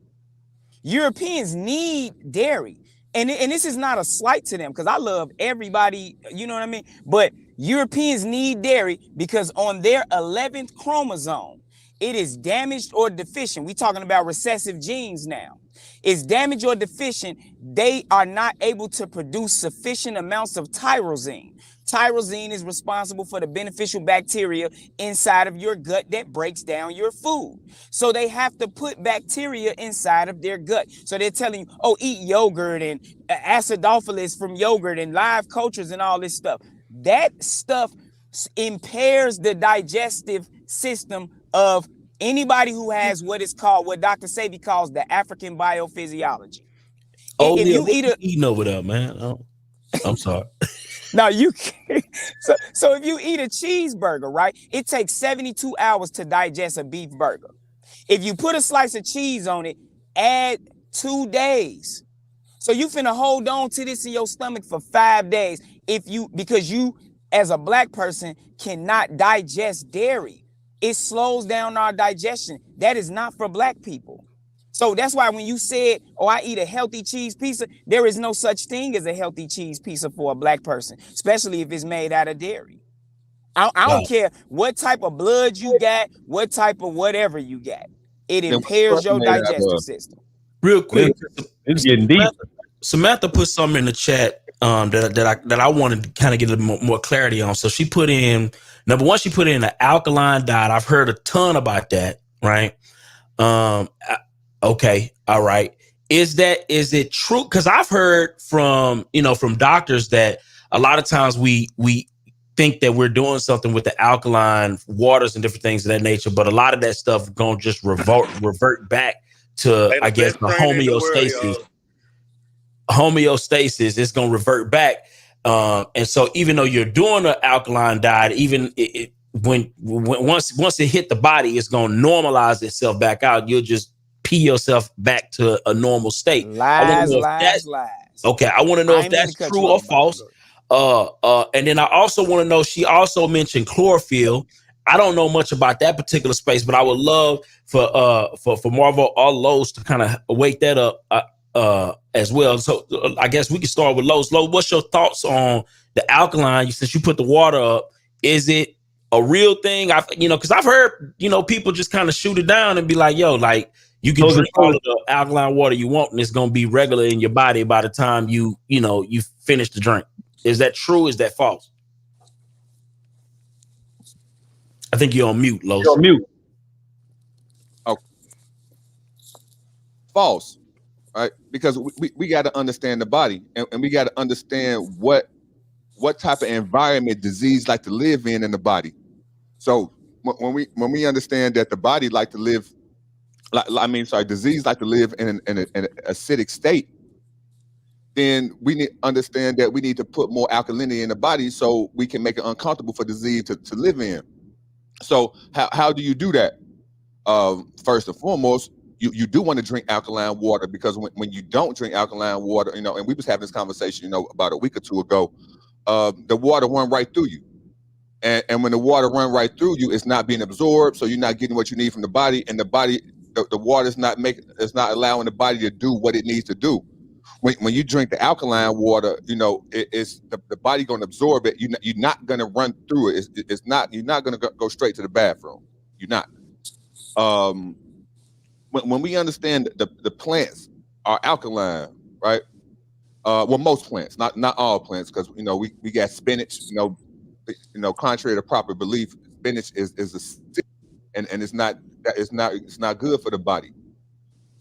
Europeans need dairy. And this is not a slight to them because I love everybody, you know what I mean? But Europeans need dairy because on their 11th chromosome, it is damaged or deficient. We're talking about recessive genes now. It's damaged or deficient. They are not able to produce sufficient amounts of tyrosine. Tyrosine is responsible for the beneficial bacteria inside of your gut that breaks down your food. So they have to put bacteria inside of their gut. So they're telling you, oh, eat yogurt and acidophilus from yogurt and live cultures and all this stuff. That stuff impairs the digestive system of anybody who has what Dr. Sebi calls the African biophysiology. Oh, if you eating over there, man. Oh, I'm sorry. Now you can't. So if you eat a cheeseburger, right, it takes 72 hours to digest a beef burger. If you put a slice of cheese on it, add 2 days. So you finna hold on to this in your stomach for 5 days because you, as a black person, cannot digest dairy. it slows down our digestion. That is not for black people. So that's why when you said, oh, I eat a healthy cheese pizza, there is no such thing as a healthy cheese pizza for a black person, especially if it's made out of dairy. I don't care what type of blood you got, what type of whatever you got. It impairs your digestive system. Real quick, it's getting deep. Samantha put something in the chat that I wanted to kind of get a little more clarity on. So she put in, number one, she put in an alkaline diet. I've heard a ton about that, right? Okay, all right. Is it true? Because I've heard from doctors that a lot of times we think that we're doing something with the alkaline waters and different things of that nature, but a lot of that stuff gonna just revert back to, I guess, the homeostasis. Homeostasis is gonna revert back, and so even though you're doing an alkaline diet, even once it hit the body, it's gonna normalize itself back out. You'll just pee yourself back to a normal state. Lies. Okay, I want to know if that's true or false. And then I also want to know, she also mentioned chlorophyll. I don't know much about that particular space, but I would love for Marvel or Lowe's to kind of wake that up as well. So I guess we can start with Lowe's. Lowe's, what's your thoughts on the alkaline? Since you put the water up, is it a real thing? Because I've heard, people just kind of shoot it down and be like, yo, like, you can drink all of the alkaline water you want, and it's gonna be regular in your body by the time you finish the drink. Is that true? Is that false? I think you're on mute, Los. You're on mute. Oh, false, right? Because we got to understand the body, and we got to understand what type of environment disease like to live in the body. So when we understand that the body like to live. Disease like to live in an acidic state, then we need to understand that we need to put more alkalinity in the body so we can make it uncomfortable for disease to live in. So how do you do that? First and foremost, you do want to drink alkaline water, because when you don't drink alkaline water, and we was having this conversation, about a week or two ago, the water run right through you. And when the water run right through you, it's not being absorbed, so you're not getting what you need from the body, and the body, the water is not allowing the body to do what it needs to do. When you drink the alkaline water, it's the body going to absorb it. You're not going to run through it. You're not going to go straight to the bathroom. You're not. When we understand the plants are alkaline, right? Well, most plants, not all plants, because we got spinach. Contrary to proper belief, spinach is acidic, and it's not good for the body.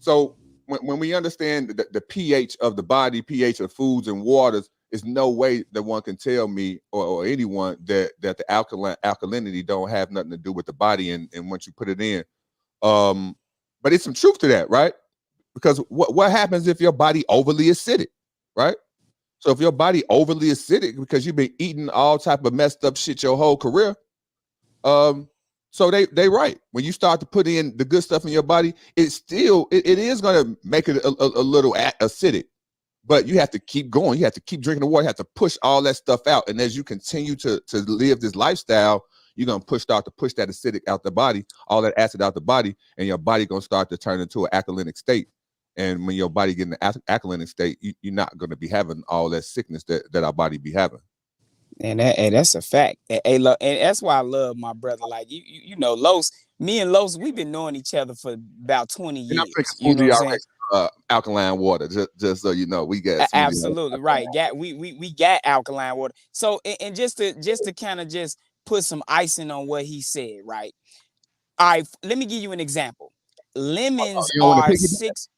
So when we understand the pH of the body, pH of foods and waters, is no way that one can tell me or anyone that the alkalinity don't have nothing to do with the body, and once you put it in. But it's some truth to that, right? Because what happens if your body overly acidic, right? So if your body overly acidic because you've been eating all type of messed up shit your whole career, so they right. When you start to put in the good stuff in your body, it is going to make it a little acidic, but you have to keep going. You have to keep drinking the water. You have to push all that stuff out. And as you continue to live this lifestyle, you're going to start to push that acidic out the body, all that acid out the body, and your body going to start to turn into an alkalinic state. And when your body get in the alkalinic state, you're not going to be having all that sickness that our body be having. And that's a fact. And that's why I love my brother. Like Los, me and Los, we've been knowing each other for about 20 years. You know what I'm saying? Alkaline water, just so you know, we got absolutely right. We got alkaline water. So and just to kind of just put some icing on what he said, right? All right, let me give you an example. Lemons are 6.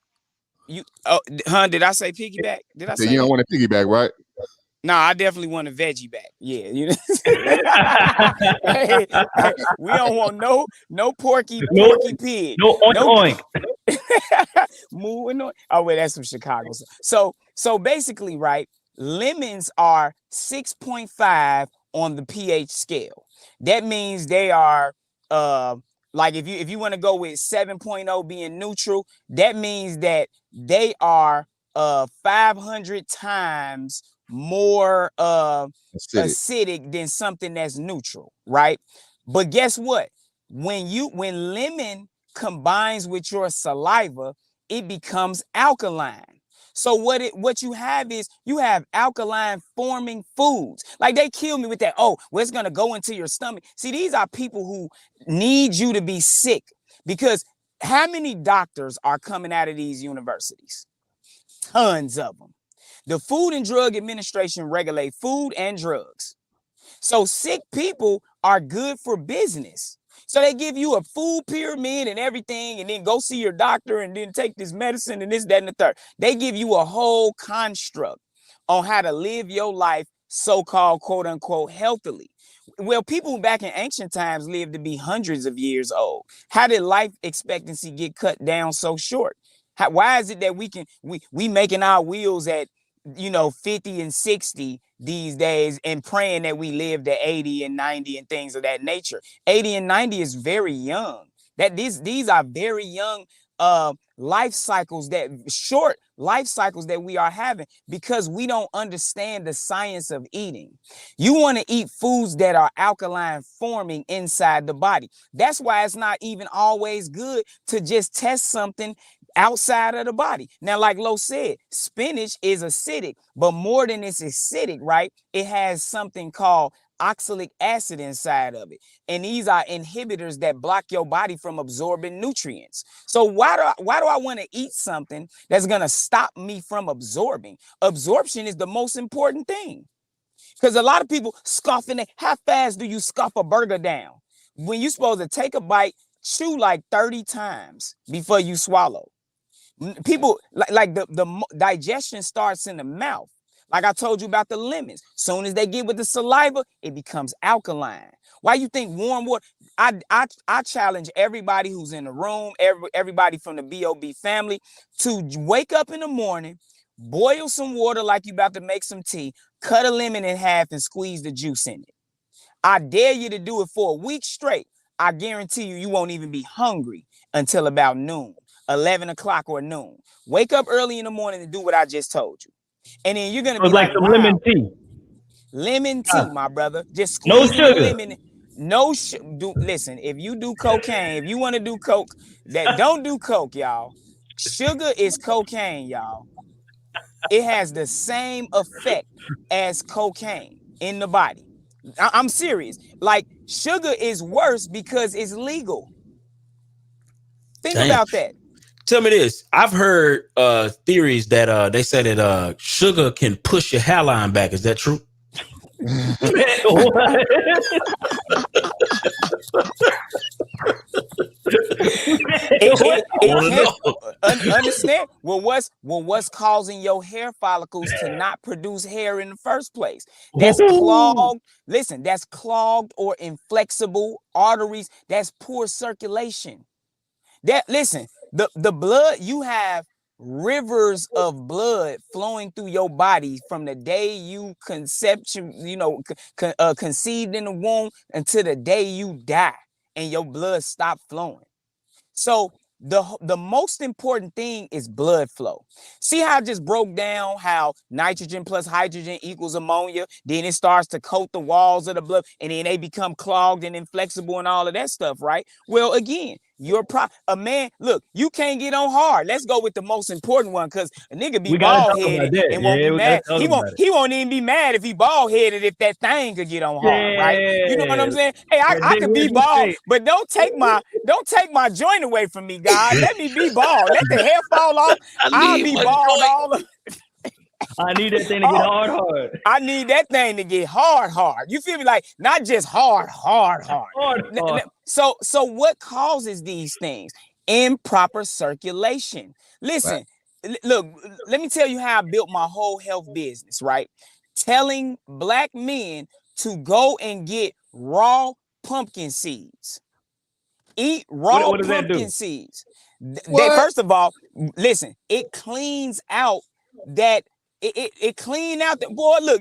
Did I say piggyback? Did I say you don't want to piggyback, right? No, I definitely want a veggie back. Yeah, hey, we don't want no porky pig. No oink. Moving on. Oh wait, that's from Chicago. So basically, right? Lemons are 6.5 on the pH scale. That means they are like if you want to go with 7.0 being neutral, that means that they are 500 times more acidic than something that's neutral, right? But guess what? When lemon combines with your saliva, it becomes alkaline. So what you have is you have alkaline forming foods. Like they kill me with that. Oh, well, it's gonna go into your stomach. See, these are people who need you to be sick, because how many doctors are coming out of these universities? Tons of them. The Food and Drug Administration regulate food and drugs. So sick people are good for business. So they give you a food pyramid and everything, and then go see your doctor and then take this medicine and this, that, and the third. They give you a whole construct on how to live your life, so-called, quote unquote, healthily. Well, people back in ancient times lived to be hundreds of years old. How did life expectancy get cut down so short? Why is it that we making our wheels at 50 and 60 these days and praying that we live to 80 and 90 and things of that nature? 80 and 90 is very young. That these are very young life cycles, that short life cycles that we are having, because we don't understand the science of eating. You want to eat foods that are alkaline forming inside the body. That's why it's not even always good to just test something outside of the body. Now, like Lo said, spinach is acidic, but more than it's acidic, right? It has something called oxalic acid inside of it. And these are inhibitors that block your body from absorbing nutrients. So why do I want to eat something that's going to stop me from absorbing? Absorption is the most important thing. Because a lot of people scoffing at, how fast do you scoff a burger down? When you're supposed to take a bite, chew like 30 times before you swallow. People like the digestion starts in the mouth. Like I told you about the lemons. Soon as they get with the saliva, it becomes alkaline. Why you think warm water? I challenge everybody who's in the room, everybody from the BOB family, to wake up in the morning, boil some water like you about to make some tea, cut a lemon in half and squeeze the juice in it. I dare you to do it for a week straight. I guarantee you won't even be hungry until about noon, 11 o'clock or noon. Wake up early in the morning and do what I just told you. And then you're going to be like some wow. lemon tea. Lemon tea, my brother. Just No squeeze sugar. the lemon. Listen, if you do cocaine, if you want to do coke, don't do coke, y'all. Sugar is cocaine, y'all. It has the same effect as cocaine in the body. I'm serious. Like, sugar is worse because it's legal. Think about that. Tell me this. I've heard theories that they say that sugar can push your hairline back. Is that true? Understand? Well, what's causing your hair follicles to not produce hair in the first place? That's clogged. Listen, that's clogged or inflexible arteries. That's poor circulation. The blood, you have rivers of blood flowing through your body from the day you conceived in the womb until the day you die, and your blood stop flowing. So the most important thing is blood flow. See how I just broke down how nitrogen plus hydrogen equals ammonia? Then it starts to coat the walls of the blood, and then they become clogged and inflexible and all of that stuff, right? Well, again, a man, look, you can't get on hard. Let's go with the most important one, because a nigga be bald headed and won't be mad. He won't even be mad if he bald headed if that thing could get on hard, right? You know what I'm saying? Hey, I could be bald, but don't take my joint away from me, God. Let me be bald. Let the hair fall off. I'll be bald all of. I need that thing to get hard. I need that thing to get hard. You feel me? Like, not just hard. So what causes these things? Improper circulation. Listen, look, let me tell you how I built my whole health business, right? Telling Black men to go and get raw pumpkin seeds. Eat raw pumpkin seeds. First of all, listen, it cleans out that. It clean out the boy. Look.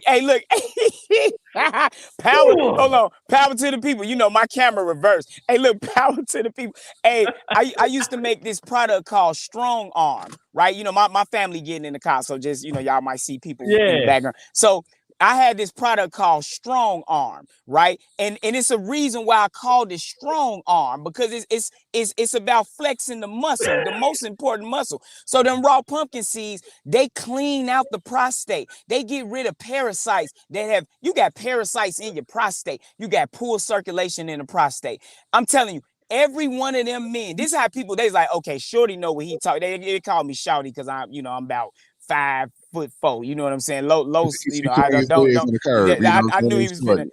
Power. Hold on. Power to the people. You know, my camera reversed. Hey, look, power to the people. Hey, I used to make this product called Strong Arm, right? You know, my family getting in the car, so just, y'all might see people in the background. So I had this product called Strong Arm, right? And it's a reason why I called it Strong Arm, because it's about flexing the muscle, the most important muscle. So them raw pumpkin seeds, they clean out the prostate. They get rid of parasites that you got parasites in your prostate. You got poor circulation in the prostate. I'm telling you, every one of them men, this is how people, they's like, okay, Shorty know what he talk. They call me Shorty because I'm about 5'4", you know what I'm saying? Low, you know, I knew he was finna,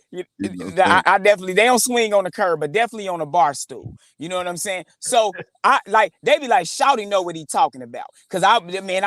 I definitely, they don't swing on the curb, but definitely on a bar stool. You know what I'm saying? So they be like, Shouty know what he talking about. Cause I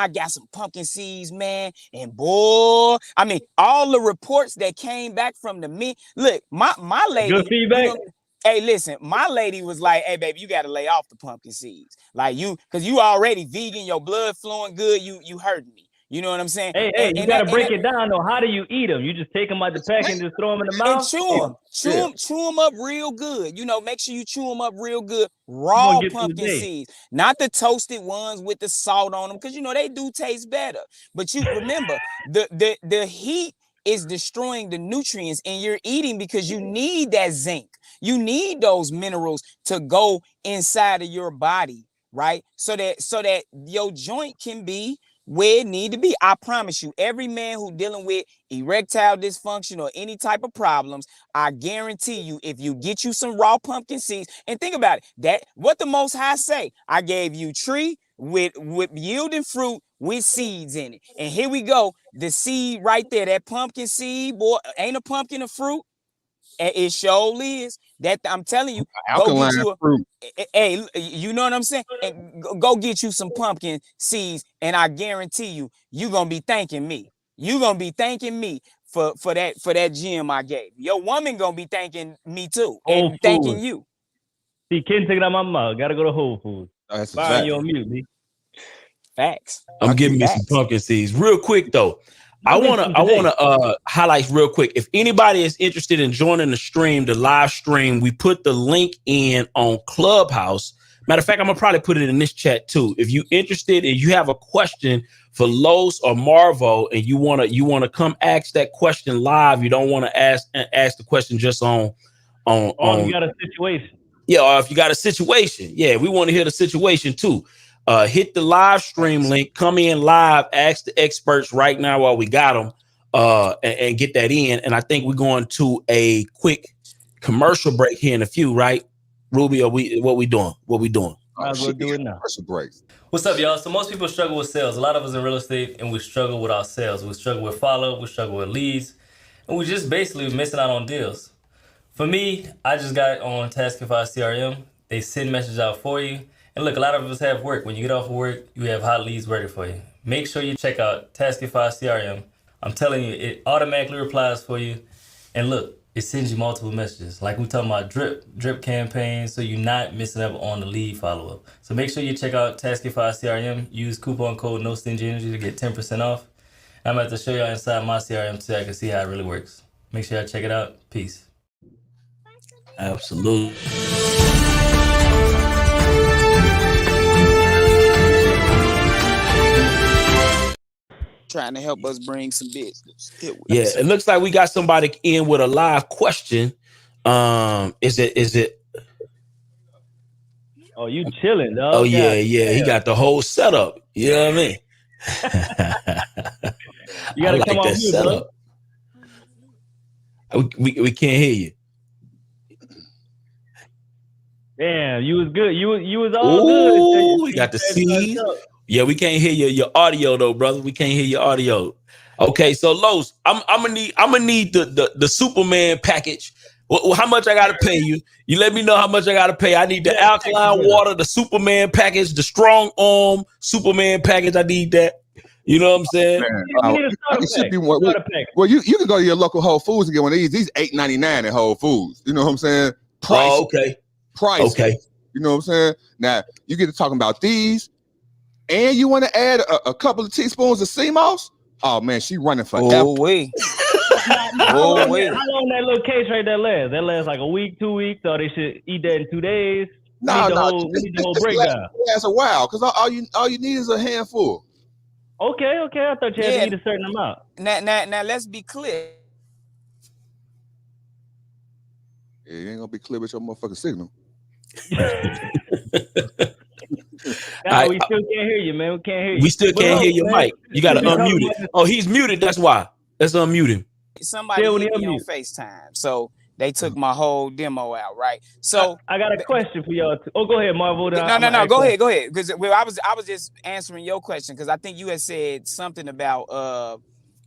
got some pumpkin seeds, man. And boy, I mean, all the reports that came back from the men, look, my lady, good feedback. You know, hey, listen, my lady was like, hey, baby, you got to lay off the pumpkin seeds. Like because you already vegan, your blood flowing good, you hurting me. You know what I'm saying? Hey, you got to break it down, though. How do you eat them? You just take them out the pack and just throw them in the mouth? And chew them up real good. You know, make sure you chew them up real good. Raw pumpkin seeds, not the toasted ones with the salt on them, because, you know, they do taste better. But you remember, the heat is destroying the nutrients, and you're eating because you need that zinc. You need those minerals to go inside of your body, right? So that your joint can be where it need to be. I promise you, every man who dealing with erectile dysfunction or any type of problems, I guarantee you, if you get you some raw pumpkin seeds, and think about it, that what the Most High say, I gave you tree with yielding fruit with seeds in it. And here we go, the seed right there, that pumpkin seed, boy, ain't a pumpkin a fruit? It surely is. That I'm telling you, Alkaline fruit. Hey, you know what I'm saying? And go get you some pumpkin seeds, and I guarantee you gonna be thanking me. You gonna be thanking me for that gem I gave. Your woman gonna be thanking me too, and thanking you. See, can't take it out my mouth. Gotta go to Whole Foods. That's Byron, you on mute, B. Facts. I'm giving me some pumpkin seeds real quick though. I wanna highlight real quick. If anybody is interested in joining the live stream, we put the link in on Clubhouse. Matter of fact, I'm gonna probably put it in this chat too. If you're interested and you have a question for Los or Marvo, and you wanna come ask that question live, you don't want to ask the question just on. You got a situation. Yeah, or if you got a situation, yeah, we want to hear the situation too. Hit the live stream link, come in live, ask the experts right now while we got them, and get that in. And I think we're going to a quick commercial break here in a few, right? Ruby, what we doing? I'll go do it now. Commercial breaks. What's up, y'all? So most people struggle with sales. A lot of us in real estate, and we struggle with our sales. We struggle with follow-up, we struggle with leads, and we just basically missing out on deals. For me, I just got on Taskify CRM. They send messages out for you. And look, a lot of us have work. When you get off of work, you have hot leads ready for you. Make sure you check out Taskify CRM. I'm telling you, it automatically replies for you. And look, it sends you multiple messages. Like we talking about drip campaigns, so you're not missing up on the lead follow-up. So make sure you check out Taskify CRM. Use coupon code NoStingyEnergy to get 10% off. I'm about to show y'all inside my CRM so I can see how it really works. Make sure y'all check it out. Peace. Absolutely. Trying to help us bring some business. Yeah, it looks like we got somebody in with a live question. Is it? Oh, you chilling, dog? Oh yeah. He got the whole setup. You know what I mean? You gotta come on mute, bro. We can't hear you. Damn, you was good. You was all good. We got the seeds. Yeah, we can't hear your audio though, brother. We can't hear your audio. Okay, so Los, I'm gonna need the Superman package. How much I gotta pay you? You let me know how much I gotta pay. I need the alkaline water, the Superman package, the strong arm Superman package. I need that. You know what I'm saying? Well, you can go to your local Whole Foods and get one of these. These $8.99 at Whole Foods. You know what I'm saying? Price. Oh, okay. Price. Okay. You know what I'm saying? Now you get to talking about these, and you want to add a couple of teaspoons of sea moss. Oh man, she running forever. Oh wait. How long that little case right there lasts? That lasts like a week, 2 weeks, or they should eat that in 2 days. No, we need the whole breakdown. Lasts a while because all you need is a handful. Okay. I thought you had to eat a certain amount. Now let's be clear. Yeah, you ain't gonna be clear with your motherfucking signal. Nah, we still can't hear you, man. We can't hear you. We still can't hear your mic. You gotta unmute it. Oh, he's muted. That's why. Let's unmute him. Somebody hit me on FaceTime, so they took my whole demo out, right? So I got a question for y'all. Oh, go ahead, Marvel. No. Go ahead. Because I was just answering your question because I think you had said something about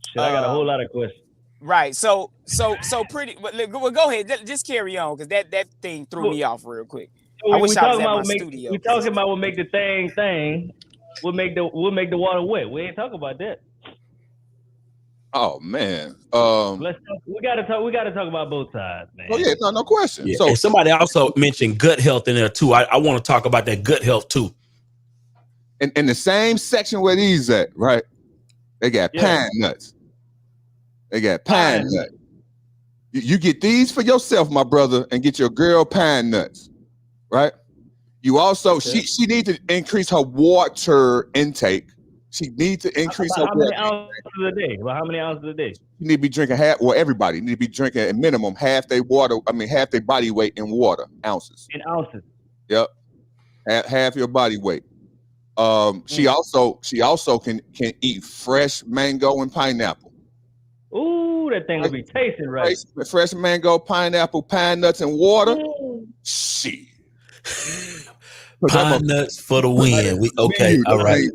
Shit, I got a whole lot of questions. Right. So pretty. Well, go ahead. Just carry on because that thing threw me off real quick. I wish I was at my studio. We talking about what make the thing. What make the water wet. We ain't talking about that. Oh man. Let's talk. We gotta talk about both sides, man. Oh yeah, no question. Yeah. So and somebody also mentioned gut health in there too. I want to talk about that gut health too. In the same section where these at, right? They got pine nuts. They got pine nuts. You get these for yourself, my brother, and get your girl pine nuts, right? You also she needs to increase her water intake. She needs to increase her water. How many ounces a day? Well, how many ounces a day? You need to be drinking half. Well, everybody need to be drinking at minimum half their water. I mean, half their body weight in water, ounces. In ounces. Yep, half your body weight. She also can eat fresh mango and pineapple. Ooh, that thing will be tasting right. Fresh mango, pineapple, pine nuts, and water. Shit. Pine nuts for the win. All right.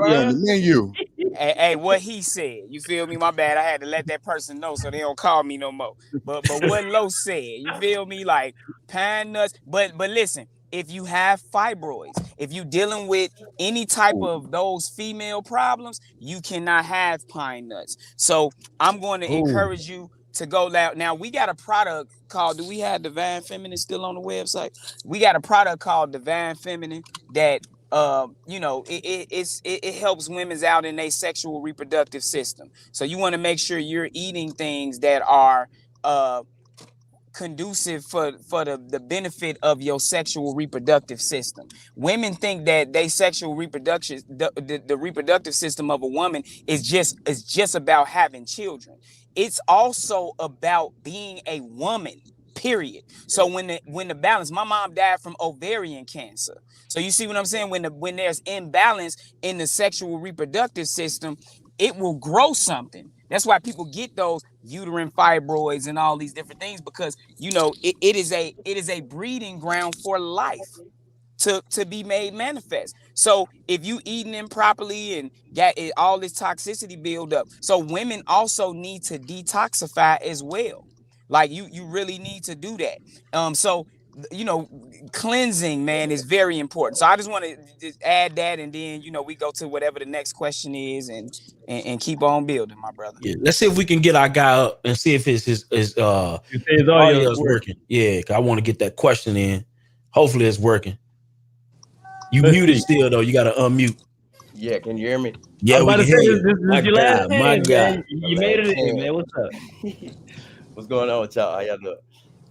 On the menu. Hey, what he said, you feel me? My bad. I had to let that person know so they don't call me no more. But what Lo said, you feel me? Like pine nuts. But listen, if you have fibroids, if you dealing with any type of those female problems, you cannot have pine nuts. So I'm going to encourage you to go out. Now we got a product called, do we have Divine Feminine still on the website? We got a product called Divine Feminine that it helps women's out in their sexual reproductive system. So you want to make sure you're eating things that are conducive for the benefit of your sexual reproductive system. Women think that they sexual reproduction, the reproductive system of a woman is just about having children. It's also about being a woman. Period. So when the balance, my mom died from ovarian cancer. So you see what I'm saying? When there's imbalance in the sexual reproductive system, it will grow something. That's why people get those uterine fibroids and all these different things, because it is a breeding ground for life to be made manifest. So if you eating improperly and got all this toxicity build up, so women also need to detoxify as well. Like you really need to do that. So cleansing, man, is very important. So I just want to just add that, and then we go to whatever the next question is, and keep on building, my brother. Yeah, let's see if we can get our guy up and see if his audio is working. Yeah, I want to get that question in. Hopefully it's working. You muted still though. You got to unmute. Yeah, can you hear me? Yeah, we can hear you. This is your last name, man. You made it in, man. What's up? What's going on with y'all? How y'all doing?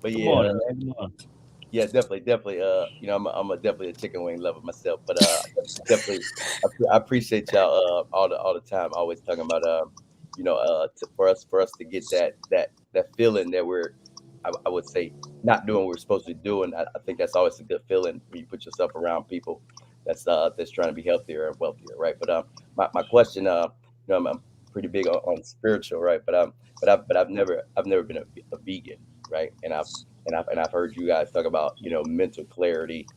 But yeah, Come on. Yeah, definitely. I'm definitely a chicken wing lover myself, but definitely, I appreciate y'all all the time, always talking about for us to get that feeling that we're, I would say, not doing what we're supposed to do, and I think that's always a good feeling when you put yourself around people that's trying to be healthier and wealthier, right? But my question, I'm pretty big on spiritual, right? But I've never been a vegan, right? And I've heard you guys talk about mental clarity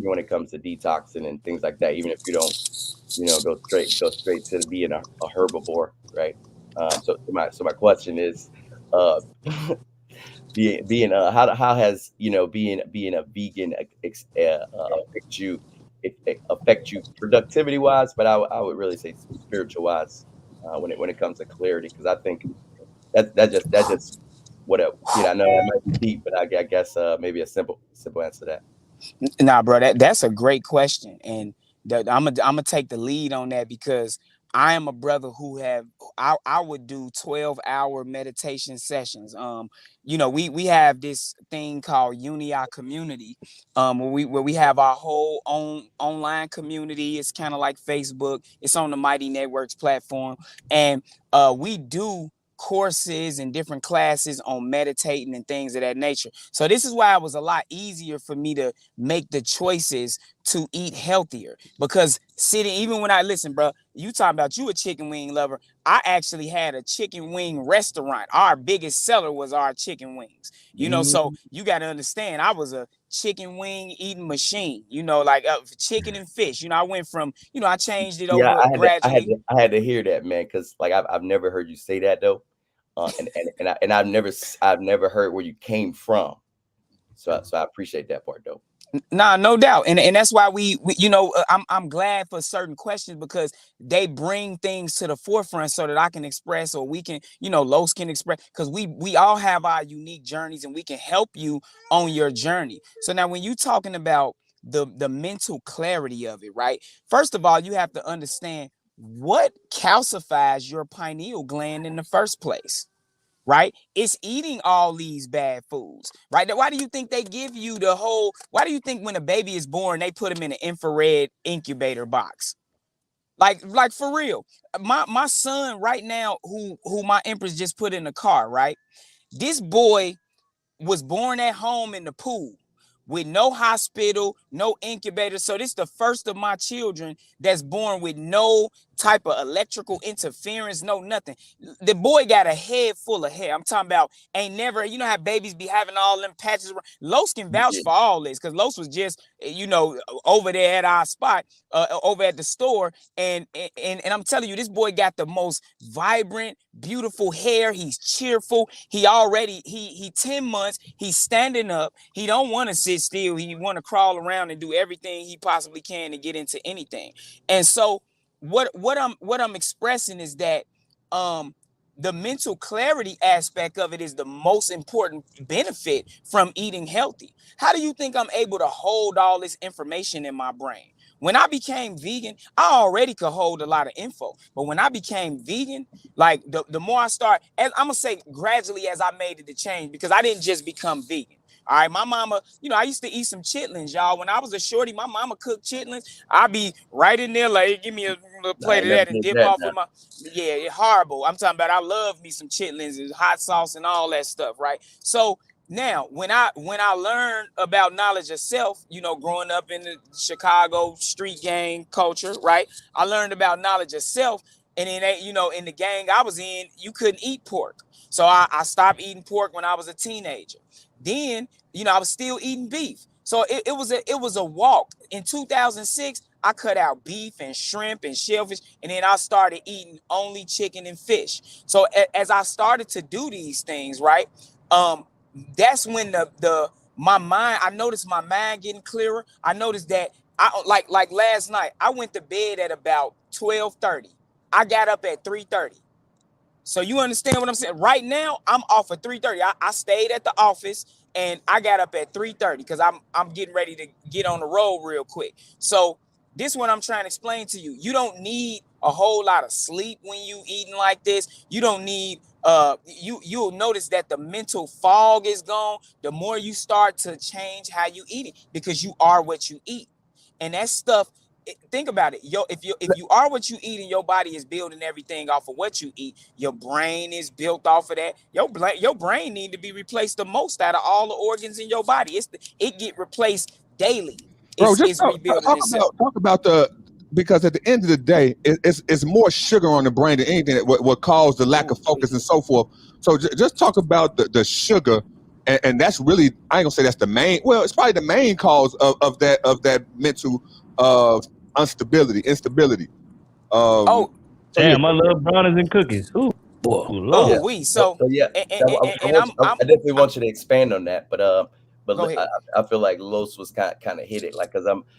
when it comes to detoxing and things like that. Even if you don't go straight to being a herbivore, right? So my question is, being how has being a vegan affect you productivity wise, but I would really say spiritual wise when it comes to clarity, because I think that just whatever. I know that might be deep, but I guess maybe a simple answer to that. Nah, bro, that's a great question, and I'm gonna take the lead on that, because I am a brother who I would do 12-hour meditation sessions. You know, we have this thing called REI community, where we have our whole own online community. It's kind of like Facebook. It's on the Mighty Networks platform, and we do courses and different classes on meditating and things of that nature. So this is why it was a lot easier for me to make the choices to eat healthier, because even when I listen, bro, you talking about you a chicken wing lover. I actually had a chicken wing restaurant. Our biggest seller was our chicken wings. You know, so you got to understand, I was a chicken wing eating machine. You know, like chicken and fish. You know, I went from, you know, I changed it over gradually. I had to hear that, man, because like I've never heard you say that though, and I've never heard where you came from. So I appreciate that part though. Nah, no doubt, and that's why we you know, I'm glad for certain questions, because they bring things to the forefront so that I can express, or we can, you know, Los can express, because we all have our unique journeys, and we can help you on your journey. So now, when you talking about the mental clarity of it, right? First of all, you have to understand what calcifies your pineal gland in the first place. Right? It's eating all these bad foods, right? Why do you think they give you why do you think when a baby is born, they put him in an infrared incubator box? Like for real. My son right now, who my empress just put in the car, right? This boy was born at home in the pool with no hospital, no incubator. So this is the first of my children that's born with no type of electrical interference, no nothing. The boy got a head full of hair. I'm talking about ain't never, you know how babies be having all them patches. Los can vouch for all this, because Los was just, you know, over there at our spot, over at the store. And I'm telling you, this boy got the most vibrant, beautiful hair. He's cheerful. He 10 months. He's standing up. He don't want to sit still. He want to crawl around and do everything he possibly can to get into anything. And so what I'm expressing is that the mental clarity aspect of it is the most important benefit from eating healthy. How do you think I'm able to hold all this information in my brain? When I became vegan, I already could hold a lot of info. But when I became vegan, like the more I start, and I'm gonna say gradually as I made it to change, because I didn't just become vegan. All right, my mama, you know, I used to eat some chitlins, y'all. When I was a shorty, my mama cooked chitlins. I'd be right in there, like, give me a plate of that and dip off with my, it's horrible. I'm talking about, I love me some chitlins and hot sauce and all that stuff, right? So now, when I learned about knowledge of self, you know, growing up in the Chicago street gang culture, right? I learned about knowledge of self, and then, you know, in the gang I was in, you couldn't eat pork. So I stopped eating pork when I was a teenager. Then, you know, I was still eating beef. So it was a walk. In 2006, I cut out beef and shrimp and shellfish, and then I started eating only chicken and fish. So as I started to do these things, right? That's when my mind, I noticed my mind getting clearer. I noticed that I like last night, I went to bed at about 12:30. I got up at 3:30. So you understand what I'm saying? Right now, I'm off at 3:30. I stayed at the office and I got up at 3:30 because I'm getting ready to get on the road real quick. So this is what I'm trying to explain to you. You don't need a whole lot of sleep when you eating like this. You don't need you'll notice that the mental fog is gone the more you start to change how you eat it, because you are what you eat. And that stuff, think about it. If you are what you eat and your body is building everything off of what you eat, your brain is built off of that. Your brain need to be replaced the most out of all the organs in your body. It get replaced daily. Bro, just talk about because at the end of the day, it's more sugar on the brain than anything that what caused the lack of focus and so forth. So just talk about the sugar, and that's really, I ain't gonna say that's the main. Well, it's probably the main cause of that mental instability. Damn, I love brownies and cookies. Ooh. So yeah, I definitely want you to expand on that, but I feel like Los was kind of hit it, like because I'm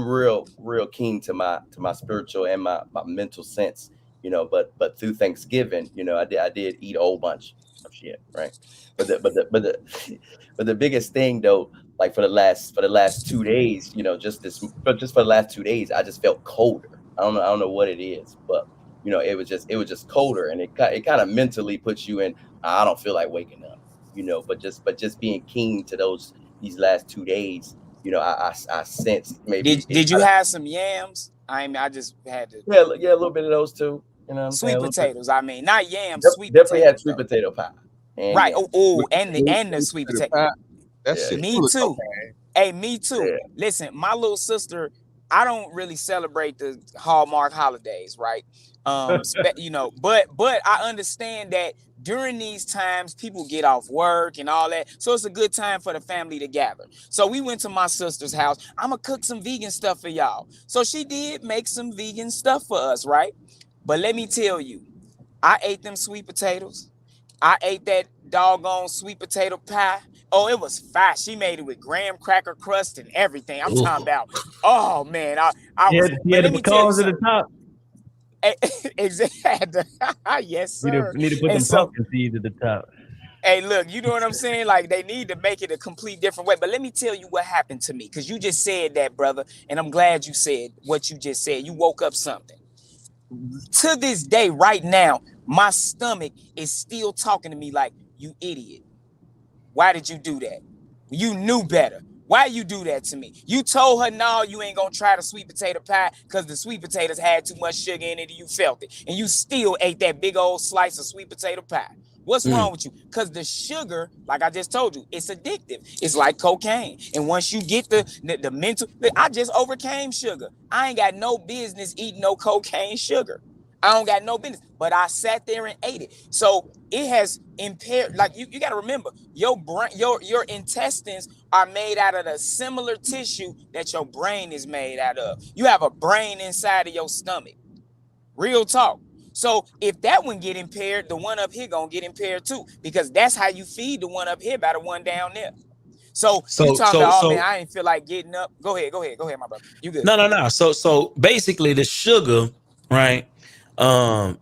real keen to my spiritual and my mental sense, you know. But through Thanksgiving, you know, I did eat a whole bunch of shit, right? But the biggest thing though, like for the last 2 days, you know, just for the last 2 days, I just felt colder. I don't know what it is, but you know, it was just colder, and it kind of mentally puts you in. I don't feel like waking up, you know. But just being keen to these last 2 days, you know, I sensed maybe. Did you have some yams? I just had to. Yeah, a little bit of those too. You know what I'm saying? Sweet potatoes. I mean, not yams. Sweet definitely potatoes. Had sweet potato pie. Right. Yams. And the sweet potato. That shit. Me too. Hey, me too. Yeah. Listen, my little sister, I don't really celebrate the Hallmark holidays, right? You know, but I understand that during these times, people get off work and all that. So it's a good time for the family to gather. So we went to my sister's house. I'm going to cook some vegan stuff for y'all. So she did make some vegan stuff for us, right? But let me tell you, I ate them sweet potatoes. I ate that doggone sweet potato pie. Oh, it was fast. She made it with graham cracker crust and everything. I'm talking about, oh man, I was. Yeah, the pecans at the top. Exactly. Yes, sir. Need to put them pumpkin seeds at the top. Hey, look, you know what I'm saying? Like, they need to make it a complete different way. But let me tell you what happened to me, because you just said that, brother, and I'm glad you said what you just said. You woke up something. To this day, right now, my stomach is still talking to me like, you idiot. Why did you do that? You knew better. Why you do that to me? You told her, no, you ain't gonna try the sweet potato pie because the sweet potatoes had too much sugar in it and you felt it. And you still ate that big old slice of sweet potato pie. What's wrong with you? Because the sugar, like I just told you, it's addictive. It's like cocaine. And once you get the mental, I just overcame sugar. I ain't got no business eating no cocaine sugar. I don't got no business, but I sat there and ate it. So it has impaired, like you got to remember, your brain, your intestines are made out of the similar tissue that your brain is made out of. You have a brain inside of your stomach. Real talk. So if that one get impaired, the one up here gonna get impaired too, because that's how you feed the one up here by the one down there. So you talking about, oh man, I ain't feel like getting up. Go ahead, my brother. You good? No. So basically, the sugar, right?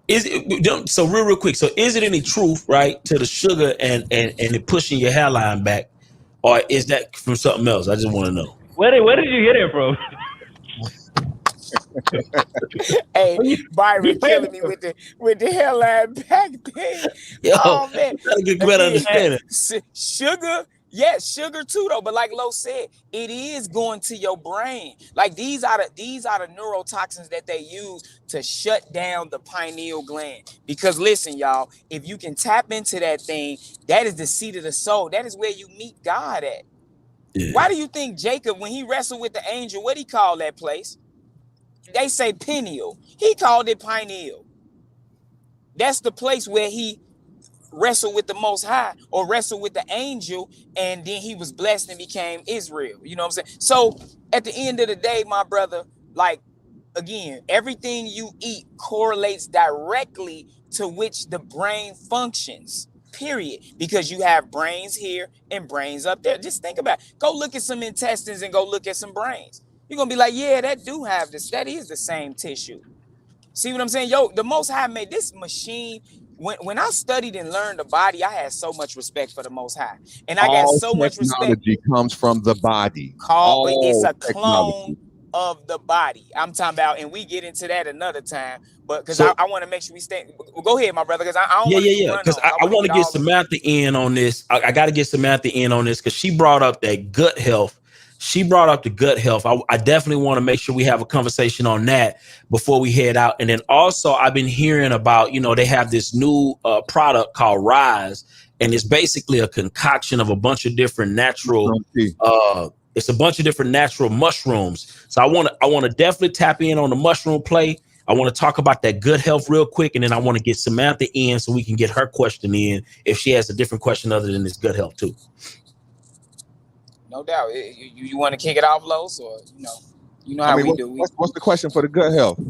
Is it so real quick? So is it any truth, right, to the sugar and it pushing your hairline back, or is that from something else? I just want to know. Where did you get it from? Hey, Byron killing me with the hairline back thing. Yo, oh man, get better understanding. Sugar. Yes, sugar too though, but like Lo said, it is going to your brain. Like these are the neurotoxins that they use to shut down the pineal gland. Because listen, y'all, if you can tap into that thing, that is the seat of the soul. That is where you meet God at. Yeah. Why do you think Jacob, when he wrestled with the angel, what he called that place? They say pineal. He called it pineal. That's the place where he wrestled with the Most High, or wrestled with the angel, and then he was blessed and became Israel. You know what I'm saying? So at the end of the day, my brother, like, again, everything you eat correlates directly to which the brain functions, period. Because you have brains here and brains up there. Just think about it. Go look at some intestines and go look at some brains. You're going to be like, yeah, that do have this. That is the same tissue. See what I'm saying? Yo, the Most High made this machine. When I studied and learned the body, I had so much respect for the Most High. And I got so much respect. Technology comes from the body. It's a clone of the body. I'm talking about, and we get into that another time. But because I want to make sure we stay. Go ahead, my brother, because I don't want to because I want to get Samantha in on this. I got to get Samantha in on this because she brought up that gut health. She brought up the gut health. I definitely want to make sure we have a conversation on that before we head out. And then also I've been hearing about, they have this new product called Rise, and it's basically a concoction of a bunch of different natural, it's a bunch of different natural mushrooms. So I want to definitely tap in on the mushroom play. I want to talk about that gut health real quick. And then I want to get Samantha in so we can get her question in if she has a different question other than this gut health too. No doubt. You want to kick it off, Los, or you know how we do. What's the question for the gut health?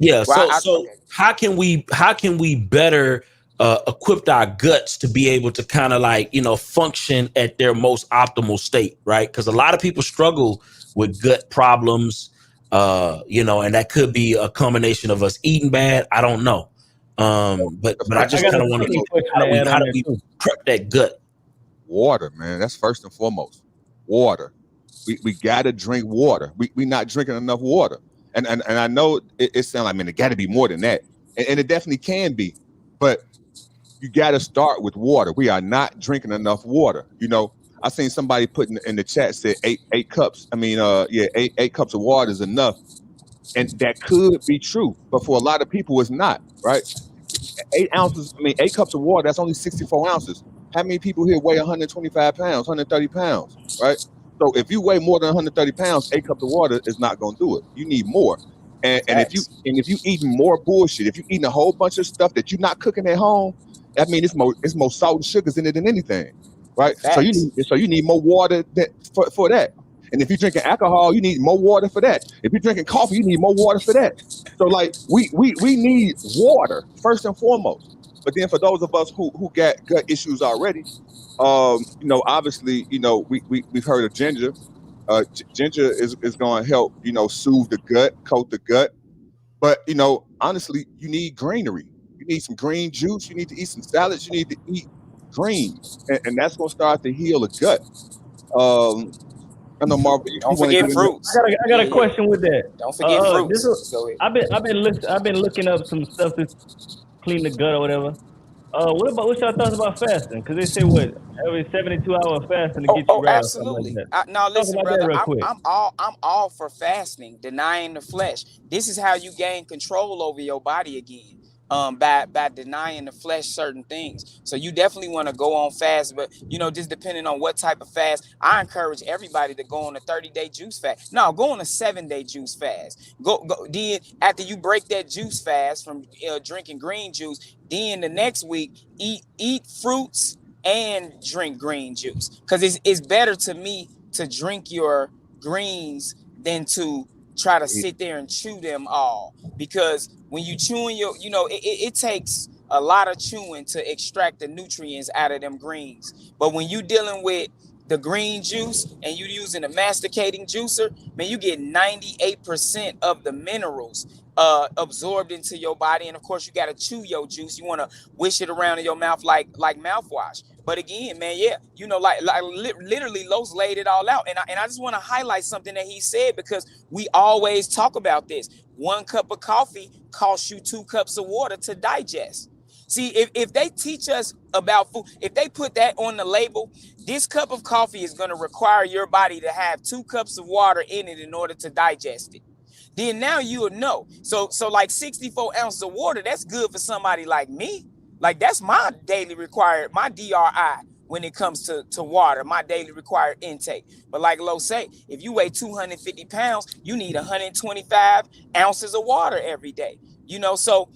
Yeah. So how can we better equip our guts to be able to kind of like function at their most optimal state, right? Because a lot of people struggle with gut problems, and that could be a combination of us eating bad. I don't know, but I just kind of want to know how do we prep that gut. Water, man. That's first and foremost. Water. We got to drink water. We not drinking enough water. And I know it sounds like, man, it got to be more than that, and it definitely can be, but you got to start with water. We are not drinking enough water. You know, I seen somebody put in the chat said eight cups. I mean, eight cups of water is enough, and that could be true, but for a lot of people, it's not. Right? 8 ounces. I mean, 8 cups of water. That's only 64 ounces. How many people here weigh 125 pounds, 130 pounds? Right? So if you weigh more than 130 pounds, 8 cups of water is not going to do it. You need more. And if you eating more bullshit, if you eating a whole bunch of stuff that you're not cooking at home, I mean, it's more salt and sugars in it than anything, right? Facts. So you need more water for that. And if you're drinking alcohol, you need more water for that. If you're drinking coffee, you need more water for that. So like we need water first and foremost. But then for those of us who got gut issues already, you know, obviously, you know, we've heard of ginger. Ginger is going to help, you know, soothe the gut, coat the gut. But you know, honestly, you need greenery. You need some green juice. You need to eat some salads. You need to eat greens, and that's going to start to heal the gut. I know, Marvin. Don't forget fruits. I got a question with that. Don't forget fruits. I've been looking up some stuff to clean the gut or whatever. What's your thoughts about fasting? Because they say every 72 hours fasting to get you right. Absolutely. Now listen, brother. I'm all for fasting, denying the flesh. This is how you gain control over your body again. By denying the flesh certain things. So you definitely want to go on fast, but you know, just depending on what type of fast, I encourage everybody to go on a 30-day juice fast. No, go on a 7-day juice fast. Go. Then after you break that juice fast from drinking green juice, then the next week eat fruits and drink green juice, because it's better to me to drink your greens than to try to sit there and chew them all, because when you chewing it takes a lot of chewing to extract the nutrients out of them greens. But when you dealing with the green juice and you using a masticating juicer, man, you get 98% of the minerals absorbed into your body. And of course, you got to chew your juice. You want to wish it around in your mouth like mouthwash. But again, man, yeah, you know, like literally Los laid it all out. And I just want to highlight something that he said, because we always talk about this. 1 cup of coffee costs you 2 cups of water to digest. See, if they teach us about food, if they put that on the label, this cup of coffee is going to require your body to have 2 cups of water in it in order to digest it. Then now you will know. So like 64 ounces of water, that's good for somebody like me. Like that's my daily required, my DRI when it comes to water, my daily required intake. But like Lo say, if you weigh 250 pounds, you need 125 ounces of water every day. You know, so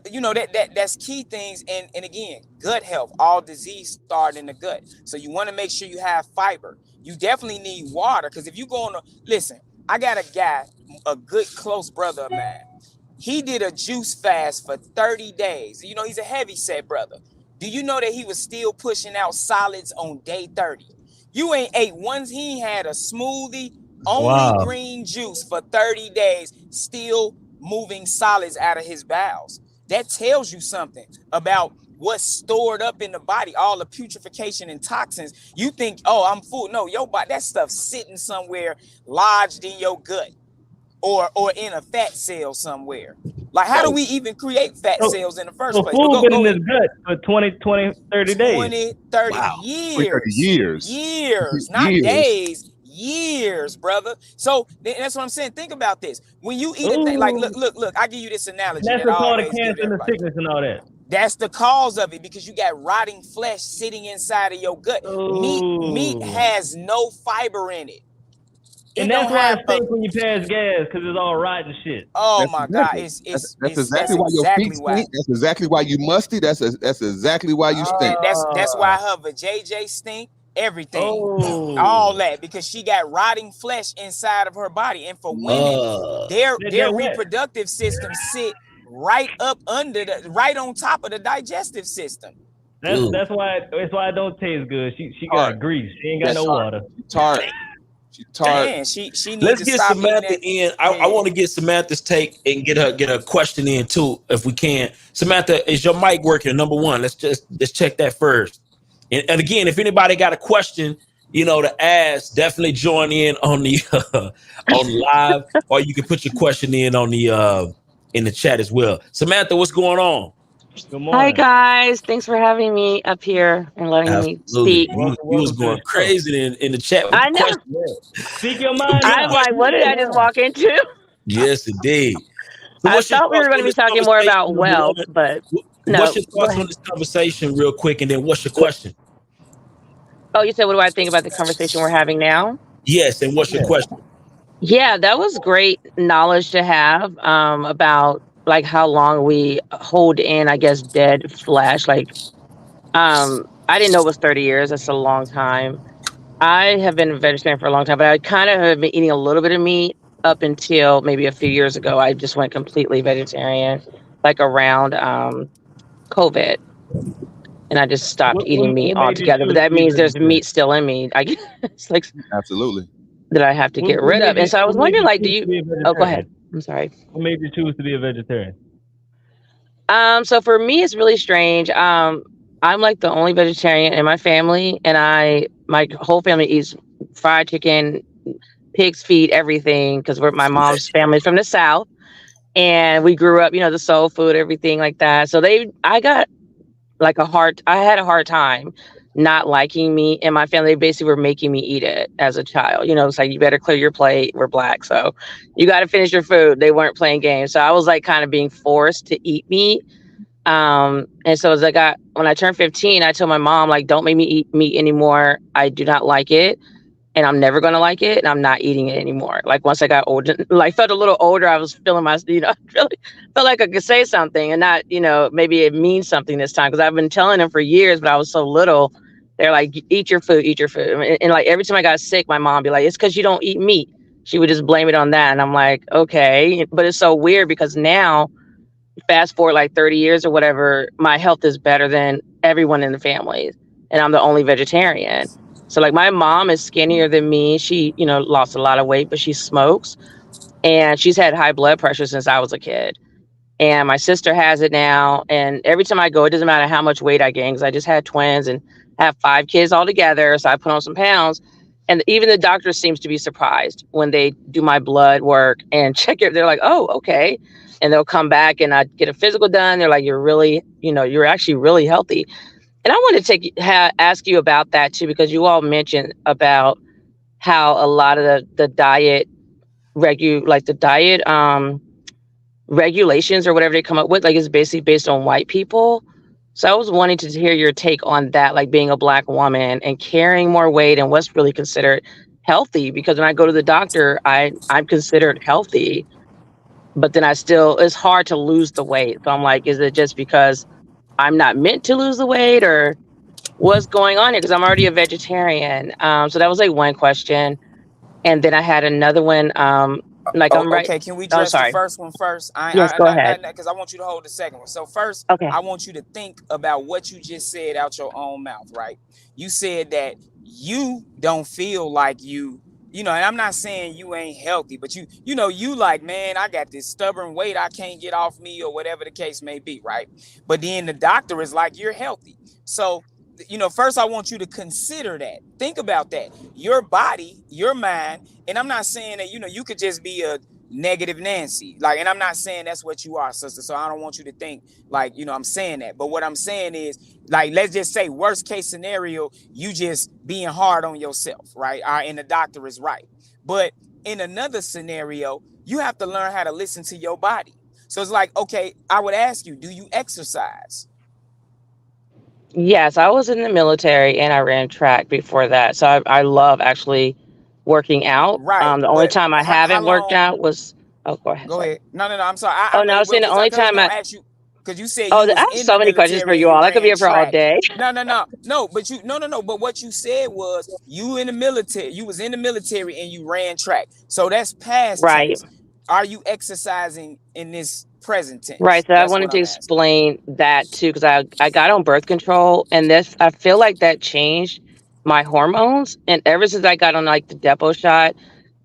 you know, that's key things. And again, gut health, all disease start in the gut. So you want to make sure you have fiber. You definitely need water, because if you go on listen, I got a guy, a good close brother of mine. He did a juice fast for 30 days. You know, he's a heavy set brother. Do you know that he was still pushing out solids on day 30? You ain't ate once. He had a smoothie, only green juice for 30 days, still moving solids out of his bowels. That tells you something about what's stored up in the body, all the putrefaction and toxins. You think, oh, I'm full. No, your body, that stuff's sitting somewhere lodged in your gut or in a fat cell somewhere. Like, how do we even create fat cells in the first place? Food been in his gut for 20, 30 days. 20, 30 years. Years, not days. Years, brother. So that's what I'm saying. Think about this. When you eat a thing, like look, I give you this analogy. That's the cause of cancer and the sickness and all that. That's the cause of it, because you got rotting flesh sitting inside of your gut. Meat has no fiber in it. And that's why it stinks when you pass gas, because it's all rotten shit. Oh my God. That's exactly why your feet stink. That's exactly why you musty. That's exactly why you stink. That's why her vajayjay stink. Everything, all that, because she got rotting flesh inside of her body. And for women, their reproductive system sit right up under right on top of the digestive system. That's why it don't taste good. She got grease. She ain't got no water. She's tart. Man, she needs Let's to get stop Samantha in. I want to get Samantha's take and get a question in too, if we can. Samantha, is your mic working? Number one, let's check that first. And again, if anybody got a question, to ask, definitely join in on the on live, or you can put your question in on the in the chat as well. Samantha, what's going on? Good Hi morning. guys, thanks for having me up here and letting me Absolutely. speak. You was going crazy in the chat with I the know. question. Speak your mind I'm now. like, what did I just walk into? Yes, indeed. So I what's your thought we were thoughts going to on be this talking more conversation, about number wealth, one? but What's no, your go thoughts on ahead. this conversation real quick, and then what's your question? Oh, you said, what do I think about the conversation we're having now? Yes, and what's your question? Yeah, that was great knowledge to have about like how long we hold in, I guess, dead flesh. Like, I didn't know it was 30 years. That's a long time. I have been a vegetarian for a long time, but I kind of have been eating a little bit of meat up until maybe a few years ago. I just went completely vegetarian, like around COVID, and I just stopped eating meat What made you altogether. But choose to that be means there's vegetarian? meat still in me. I guess like Absolutely. that I have to get rid of. And so I was wondering, like, do you? Oh, go ahead. I'm sorry. What made you choose to be a vegetarian? So for me, it's really strange. I'm like the only vegetarian in my family, and my whole family eats fried chicken, pig's feet, everything, because my mom's family is from the South, and we grew up, the soul food, everything like that. So I had a hard time not liking meat, and my family basically were making me eat it as a child. It's like, you better clear your plate. We're Black, so you got to finish your food. They weren't playing games, so I was like kind of being forced to eat meat. And so when I turned 15, I told my mom, like, don't make me eat meat anymore. I do not like it, and I'm never going to like it, and I'm not eating it anymore. Like, once I got older, like felt a little older, I was feeling really felt like I could say something and not, maybe it means something this time. Cause I've been telling them for years, but I was so little. They're like, eat your food, eat your food. And like, every time I got sick, my mom would be like, it's cause you don't eat meat. She would just blame it on that. And I'm like, okay. But it's so weird because now, fast forward like 30 years or whatever, my health is better than everyone in the family. And I'm the only vegetarian. So like, my mom is skinnier than me. She, lost a lot of weight, but she smokes, and she's had high blood pressure since I was a kid. And my sister has it now. And every time I go, it doesn't matter how much weight I gain, because I just had twins and have 5 kids all together. So I put on some pounds. And even the doctor seems to be surprised when they do my blood work and check it. They're like, oh, okay. And they'll come back and I get a physical done. They're like, you're actually really healthy. And I want to ask you about that too, because you all mentioned about how a lot of the diet regulations or whatever they come up with, like, is basically based on white people. So I was wanting to hear your take on that, like being a Black woman and carrying more weight and what's really considered healthy. Because when I go to the doctor, I'm considered healthy, but then it's hard to lose the weight. So I'm like, is it just because I'm not meant to lose the weight, or what's going on here? Because I'm already a vegetarian. So that was like one question. And then I had another one. Okay, can we address the first one first? Yes, go ahead. Because I want you to hold the second one. So first, Okay. I want you to think about what you just said out your own mouth, right? You said that you don't feel like and I'm not saying you ain't healthy, but you like, man, I got this stubborn weight I can't get off me, or whatever the case may be, right? But then the doctor is like, you're healthy. So, first I want you to consider that. Think about that. Your body, your mind, and I'm not saying that, you could just be a negative Nancy. Like, and I'm not saying that's what you are, sister. So I don't want you to think like, I'm saying that. But what I'm saying is, like, let's just say worst case scenario, you just being hard on yourself, right? And the doctor is right. But in another scenario, you have to learn how to listen to your body. So it's like, okay, I would ask you, do you exercise? Yes, I was in the military and I ran track before that. So I love actually working out. Right. The only time I haven't worked out was, go ahead. Go ahead. No, I'm sorry. I was saying the only time I ask you, because you said I have so many questions for you all. I could be here for all day. No, but but what you said was you in the military, you was in the military and you ran track. So that's past tense. Are you exercising in this present tense? Right. So I wanted to explain that too, because I got on birth control, and I feel like that changed my hormones. And ever since I got on like the depot shot,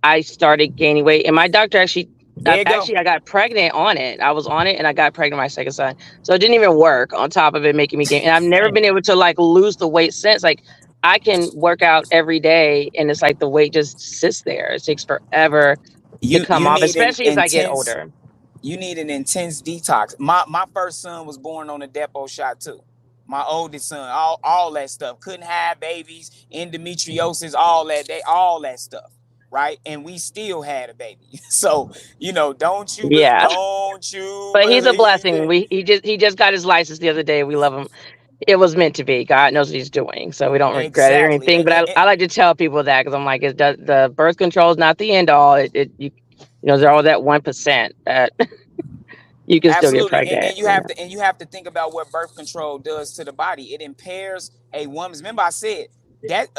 I started gaining weight. And my doctor I got pregnant on it. I was on it and I got pregnant my second son. So it didn't even work on top of it making me gain. And I've never been able to like lose the weight since. Like, I can work out every day and it's like the weight just sits there. It takes forever to You come off, need an especially as I get intense older. you need an intense detox. My first son was born on a depot shot too. My oldest son, all that stuff. Couldn't have babies, endometriosis, all that stuff. Right. And we still had a baby. So, don't you Yeah. But he's a believe blessing. it. He just got his license the other day. We love him. It was meant to be. God knows what he's doing. So we don't regret it or Exactly. anything. But I like to tell people that because I'm like, the birth control is not the end all. There's all that 1% that you can still get Absolutely. pregnant. And you have to think about what birth control does to the body. It impairs a woman's, remember I said that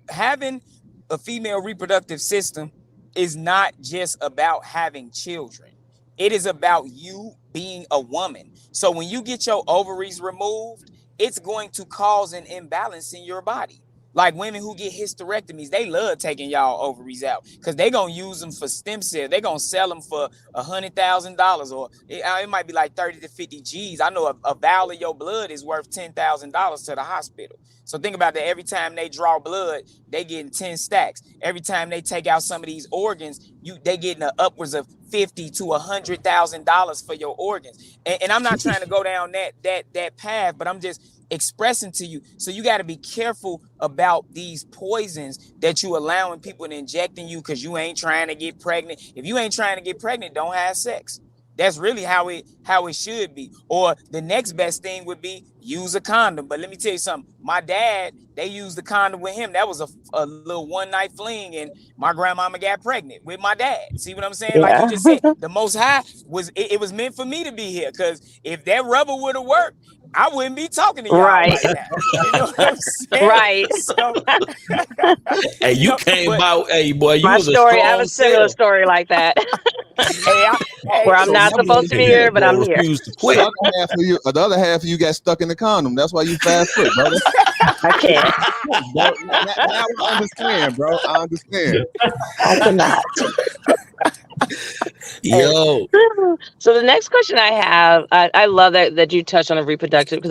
having a female reproductive system is not just about having children. It is about you being a woman. So when you get your ovaries removed, it's going to cause an imbalance in your body. Like women who get hysterectomies, they love taking y'all ovaries out because they're going to use them for stem cell. They're going to sell them for $100,000 or it might be like 30 to 50 G's. I know a vial of your blood is worth $10,000 to the hospital. So think about that. Every time they draw blood, they getting 10 stacks. Every time they take out some of these organs, they getting upwards of $50,000 to $100,000 for your organs. And I'm not trying to go down that path, but I'm just expressing to you. So you got to be careful about these poisons that you allowing people to inject in you because you ain't trying to get pregnant. If you ain't trying to get pregnant, don't have sex. That's really how it should be. Or the next best thing would be use a condom. But let me tell you something. My dad, they used the condom with him. That was a little one night fling, and my grandmama got pregnant with my dad. See what I'm saying? Yeah. Like you just said, the Most High it was meant for me to be here because if that rubber would have worked, I wouldn't be talking to y'all right now. You know what I'm saying? Right. So, hey, you came by. Hey, boy, you my was a story. strong I have a similar sale. story like that. Where I'm So not supposed to be here, but I'm here. Refused to quit. The other half of you got stuck in the condom. That's why you fast foot, brother. I can't. Now I understand, bro. I understand. I cannot. Yo. So the next question I have, I love that you touched on a reproductive because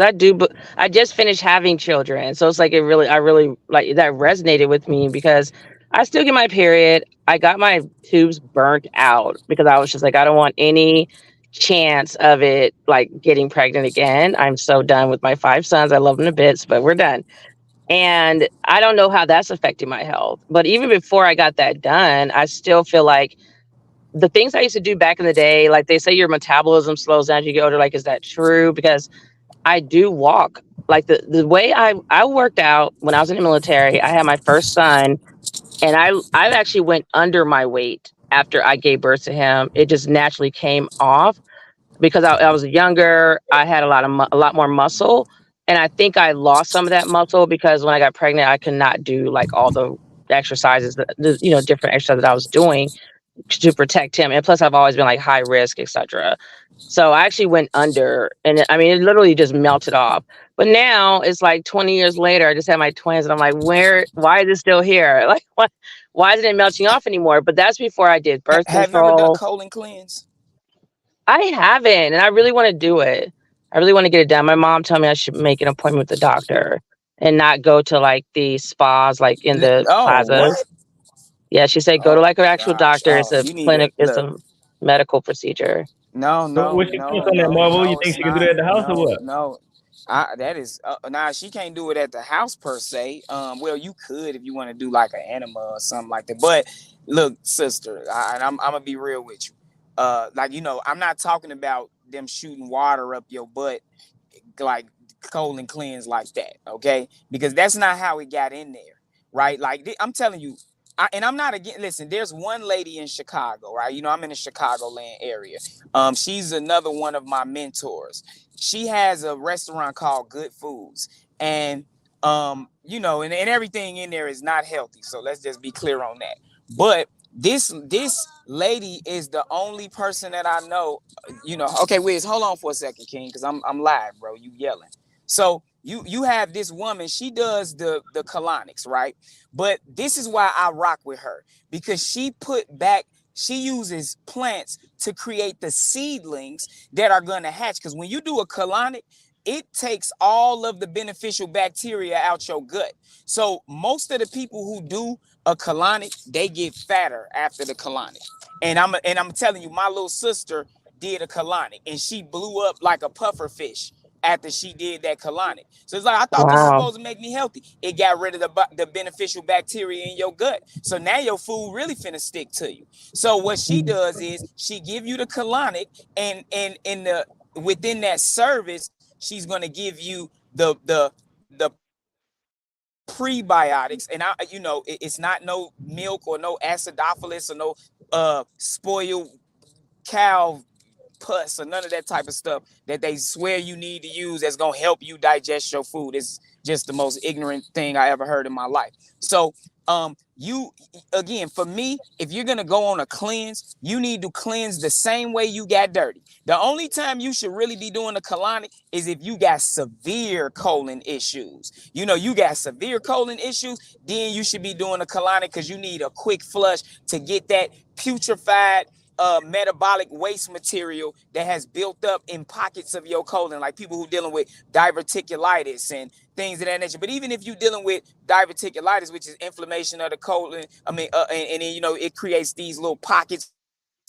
I just finished having children, so it's like I really like that resonated with me because I still get my period. I got my tubes burnt out because I was just like I don't want any chance of it like getting pregnant again. I'm so done with my 5 sons. I love them to bits, but we're done. And I don't know how that's affecting my health. But even before I got that done, I still feel like the things I used to do back in the day, like they say your metabolism slows down as you get older. Like, is that true? Because I do walk. Like the way I worked out when I was in the military, I had my first son and I actually went under my weight after I gave birth to him. It just naturally came off because I was younger. I had a lot more muscle. And I think I lost some of that muscle because when I got pregnant, I could not do like all the exercises, different exercises that I was doing to protect him. And plus I've always been like high risk, etc. So I actually went under and it literally just melted off. But now it's like 20 years later, I just had my twins and I'm like, why is it still here? Like why isn't it melting off anymore? But that's before I did birth have control. you ever done colon cleanse? I haven't, and I really want to do it. I really want to get it done. My mom told me I should make an appointment with the doctor and not go to like the spas, like in the plazas. What? Yeah, she said go to like an actual doctor. It's a clinic. It's a medical procedure. No. What's your thoughts on that, Marvel? You think she can do that at the house or what? No. That is she can't do it at the house per se. Well, you could if you want to do like an enema or something like that. But look, sister, I'm gonna be real with you. I'm not talking about them shooting water up your butt like colon cleanse like that, okay? Because that's not how it got in there, right? Like I'm telling you, and I'm not again. Listen, there's one lady in Chicago, right? I'm in the Chicagoland area. She's another one of my mentors. She has a restaurant called Good Foods, and and everything in there is not healthy. So let's just be clear on that. But this lady is the only person that I know. Okay, Wiz, hold on for a second, King, because I'm live, bro. You yelling. So you have this woman, she does the colonics, right? But this is why I rock with her, because she uses plants to create the seedlings that are going to hatch. Because when you do a colonic, it takes all of the beneficial bacteria out your gut. So most of the people who do a colonic, they get fatter after the colonic. And I'm telling you, my little sister did a colonic and she blew up like a puffer fish after she did that colonic. So it's like, I thought this was supposed to make me healthy. It got rid of the beneficial bacteria in your gut. So now your food really finna stick to you. So what she does is she give you the colonic, and in the within that service, she's gonna give you the prebiotics. And it's not no milk or no acidophilus or no spoiled cow pus or none of that type of stuff that they swear you need to use that's gonna help you digest your food. It's just the most ignorant thing I ever heard in my life. So you, again, for me, if you're gonna go on a cleanse, you need to cleanse the same way you got dirty. The only time you should really be doing a colonic is if you got severe colon issues. You got severe colon issues, then you should be doing a colonic, because you need a quick flush to get that putrefied metabolic waste material that has built up in pockets of your colon, like people who dealing with diverticulitis and things of that nature. But even if you're dealing with diverticulitis, which is inflammation of the colon, and then it creates these little pockets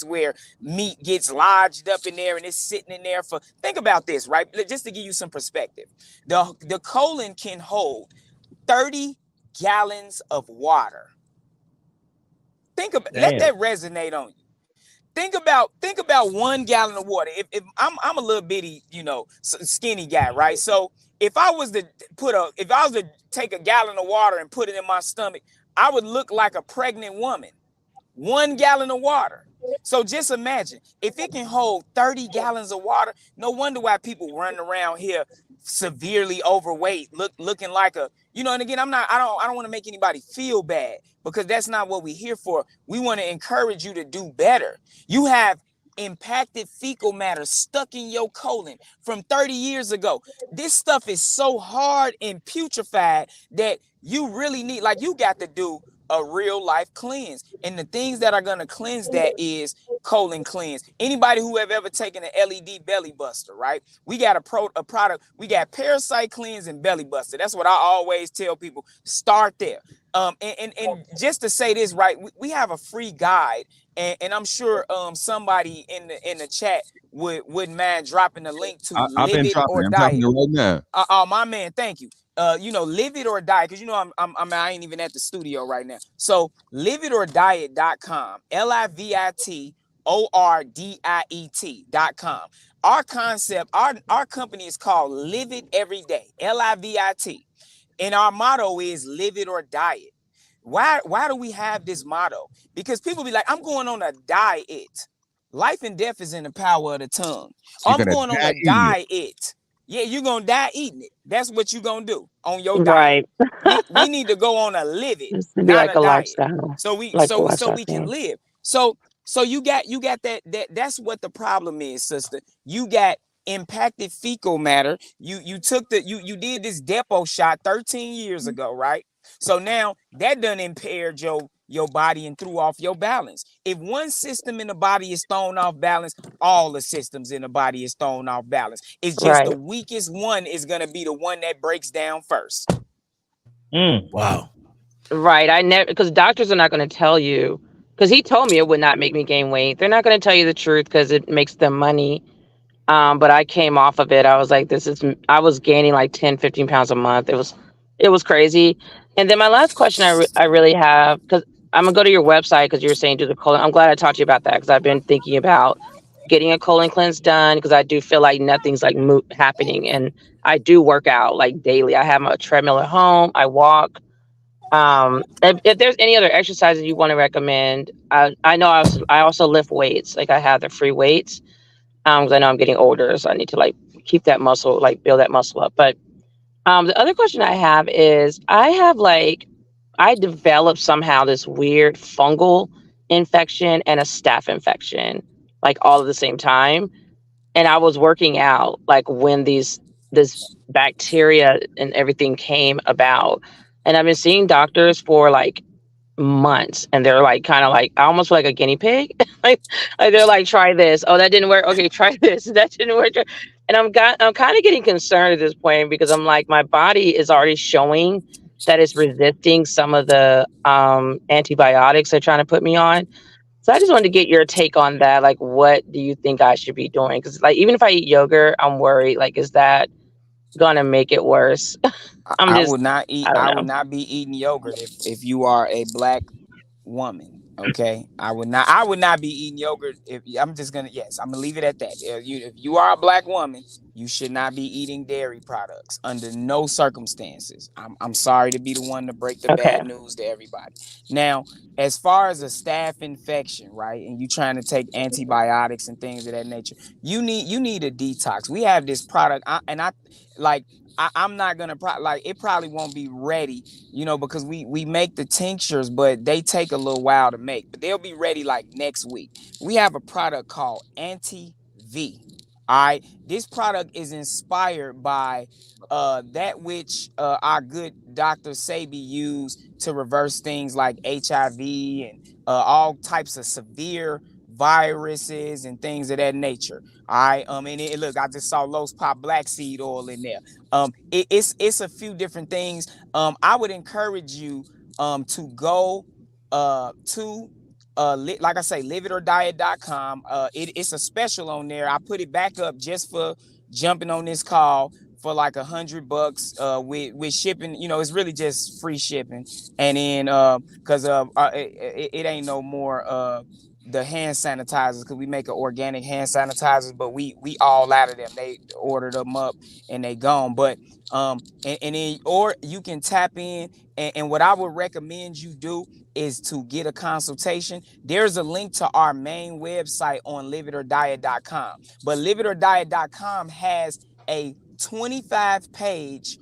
where meat gets lodged up in there and it's sitting in there for, think about this, right? Just to give you some perspective, the colon can hold 30 gallons of water. Let that resonate on you. Think about 1 gallon of water. If I'm a little bitty, skinny guy, right? So if I was to take a gallon of water and put it in my stomach, I would look like a pregnant woman. 1 gallon of water. So just imagine, if it can hold 30 gallons of water, no wonder why people running around here severely overweight, looking like a, and again, I don't want to make anybody feel bad, because that's not what we're here for. We want to encourage you to do better. You have impacted fecal matter stuck in your colon from 30 years ago. This stuff is so hard and putrefied that you really need, you got to do a real life cleanse. And the things that are going to cleanse that is colon cleanse. Anybody who have ever taken an LED belly buster, right? We got a product. We got parasite cleanse and belly buster. That's what I always tell people. Start there. And just to say this, right, we have a free guide, and I'm sure somebody in the chat wouldn't mind dropping the link to I've been dropping. I'm dropping it right now. Oh, my man, thank you. Live it or die, because I ain't even at the studio right now. So liveitordie.com, LIVITORDIET.com. Our concept, our company is called Live It Every Day, LIVIT. And our motto is live it or die it. Why do we have this motto? Because people be like, I'm going on a diet. Life and death is in the power of the tongue. I'm going on a diet. Yeah, you're going to die eating it. That's what you're going to do on your diet. Right. we need to go on a live it, not like a diet. Lifestyle. So we can live. So you got that's what the problem is, sister. You got impacted fecal matter. You did this depot shot 13 years ago, right? So now that done impaired your body and threw off your balance. If one system in the body is thrown off balance, all the systems in the body is thrown off balance. It's just the weakest one is going to be the one that breaks down first. Wow. Right. I never, because doctors are not going to tell you, because he told me it would not make me gain weight. They're not going to tell you the truth because it makes them money. But I came off of it. I was like, I was gaining like 10, 15 pounds a month. It was crazy. And then my last question I really have, because I'm going to go to your website because you were saying do the colon. I'm glad I talked to you about that, because I've been thinking about getting a colon cleanse done, because I do feel like nothing's like happening. And I do work out like daily. I have a treadmill at home. I walk. If there's any other exercises you want to recommend, I know I also lift weights. Like I have the free weights. Because I know I'm getting older, so I need to like keep that muscle, like build that muscle up. But the other question I have is, I developed somehow this weird fungal infection and a staph infection, like all at the same time. And I was working out like when this bacteria and everything came about. And I've been seeing doctors for like months, and they're like kind of like, I almost feel like a guinea pig. like they're like, try this. Oh, that didn't work. Okay, try this. That didn't work. And I'm kind of getting concerned at this point because I'm like, my body is already showing that it's resisting some of the antibiotics they're trying to put me on. So I just wanted to get your take on that. Like, what do you think I should be doing? Because like, even if I eat yogurt, I'm worried. Like, is that gonna make it worse? I would not eat. I don't I know. would not be eating yogurt if you are a black woman. Okay, I would not be eating yogurt. If I'm just gonna, yes, I'm gonna leave it at that. If you are a black woman, you should not be eating dairy products under no circumstances. I'm sorry to be the one to break the bad news to everybody. Now, as far as a staph infection, right, and you trying to take antibiotics and things of that nature, you need a detox. We have this product, I'm not gonna it probably won't be ready, because we make the tinctures, but they take a little while to make, but they'll be ready like next week. We have a product called Anti-V. All right, this product is inspired by that which our good Dr. Sebi used to reverse things like HIV and all types of severe viruses and things of that nature. All right, and look, I just saw Los Pop black seed oil in there. It's a few different things. I would encourage you to go to like I say, liveitordie.com. It's a special on there. I put it back up just for jumping on this call for like $100 with shipping. It's really just free shipping. And then because it ain't no more the hand sanitizers, because we make an organic hand sanitizers, but we all out of them. They ordered them up and they gone. But and then, or you can tap in, and what I would recommend you do is to get a consultation. There's a link to our main website on liveitordie.com, but liveitordie.com has a 25-page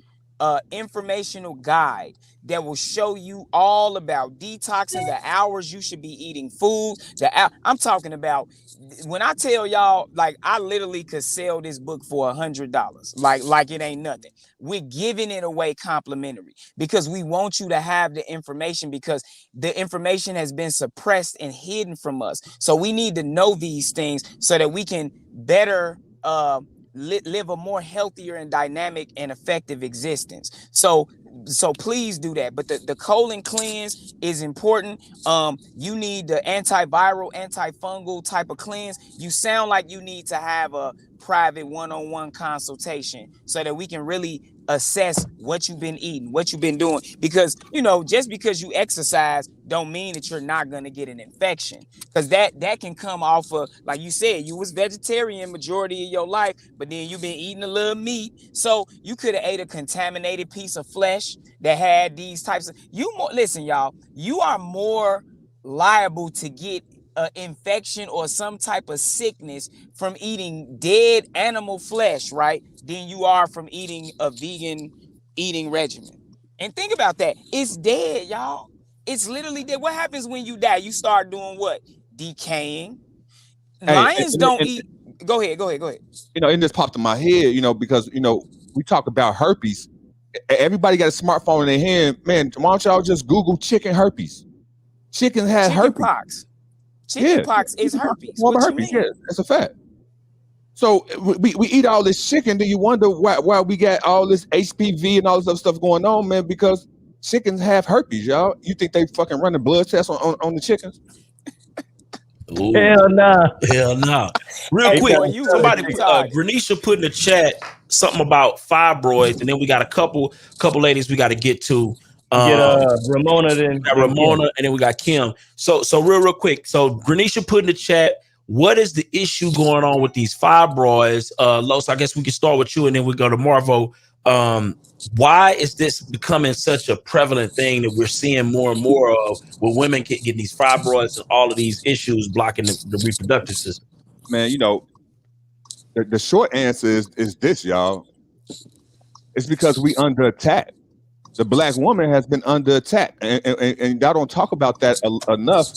informational guide that will show you all about detoxing, the hours you should be eating food. I'm talking about, when I tell y'all, like, I literally could sell this book for $100, like it ain't nothing. We're giving it away complimentary because we want you to have the information, because the information has been suppressed and hidden from us. So we need to know these things so that we can better live a more healthier and dynamic and effective existence. So please do that. But the colon cleanse is important. You need the antiviral, antifungal type of cleanse. You sound like you need to have a private one-on-one consultation so that we can really assess what you've been eating, what you've been doing, because just because you exercise don't mean that you're not going to get an infection, because that can come off of, like you said, you was vegetarian majority of your life, but then you've been eating a little meat, so you could have ate a contaminated piece of flesh that had these types of listen, y'all, you are more liable to get infection or some type of sickness from eating dead animal flesh, right, than you are from eating a vegan eating regimen. And think about that. It's dead, y'all. It's literally dead. What happens when you die? You start doing what? Decaying. Lions don't eat. Go ahead. It just popped in my head, because we talk about herpes. Everybody got a smartphone in their hand. Man, why don't y'all just Google chicken herpes? Chickens have herpes. Pox. Chickenpox is herpes. What you mean? Yeah, that's a fact. So we eat all this chicken. Do you wonder why we got all this HPV and all this other stuff going on, man? Because chickens have herpes, y'all. You think they fucking running blood tests on the chickens? Ooh. Hell nah. Real quick, somebody, Granisha put in the chat something about fibroids, and then we got a couple ladies we got to get to. Ramona, then and then we got Kim. So real quick. So Granisha put in the chat, what is the issue going on with these fibroids? Los, I guess we can start with you, and then we go to Marvo. Why is this becoming such a prevalent thing that we're seeing more and more of, where women get these fibroids and all of these issues blocking the reproductive system? Man, the short answer is this, y'all. It's because we under attack. The black woman has been under attack, and y'all don't talk about that enough.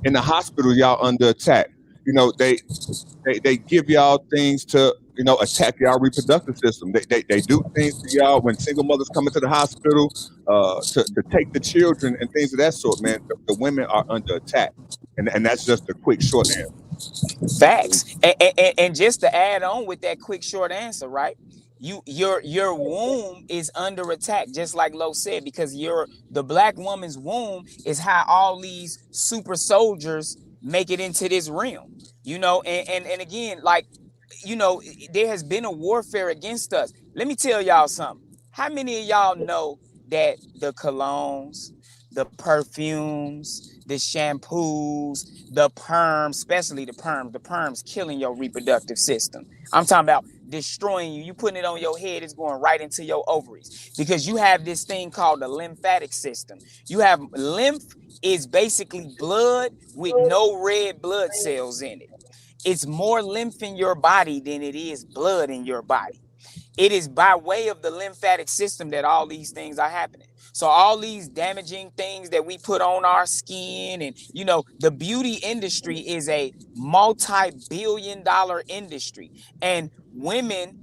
In the hospital, y'all under attack. They give y'all things to attack y'all reproductive system. They do things to y'all when single mothers come into the hospital to take the children and things of that sort. Man, the women are under attack, and that's just a quick short answer. Facts. And just to add on with that quick short answer, right? Your womb is under attack, just like Lo said, because the black woman's womb is how all these super soldiers make it into this realm. And again, like, there has been a warfare against us. Let me tell y'all something. How many of y'all know that the colognes, the perfumes, the shampoos, the perms, especially the perms killing your reproductive system? I'm talking about destroying you. You putting it on your head, it's going right into your ovaries, because you have this thing called the lymphatic system. You have lymph is basically blood with no red blood cells in it. It's more lymph in your body than it is blood in your body. It is by way of the lymphatic system that all these things are happening. So all these damaging things that we put on our skin, and the beauty industry is a multi-billion-dollar industry. And women,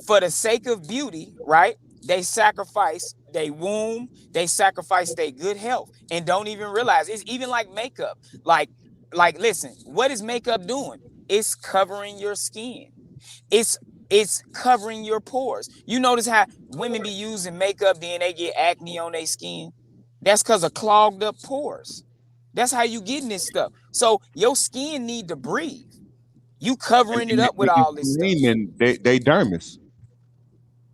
for the sake of beauty, right, they sacrifice their womb, they sacrifice their good health, and don't even realize it's even like makeup. Like, listen, what is makeup doing? It's covering your skin. It's covering your pores. You notice how women be using makeup, then they get acne on their skin? That's because of clogged up pores. That's how you getting this stuff. So your skin need to breathe. You covering it up with all this stuff. They dermis.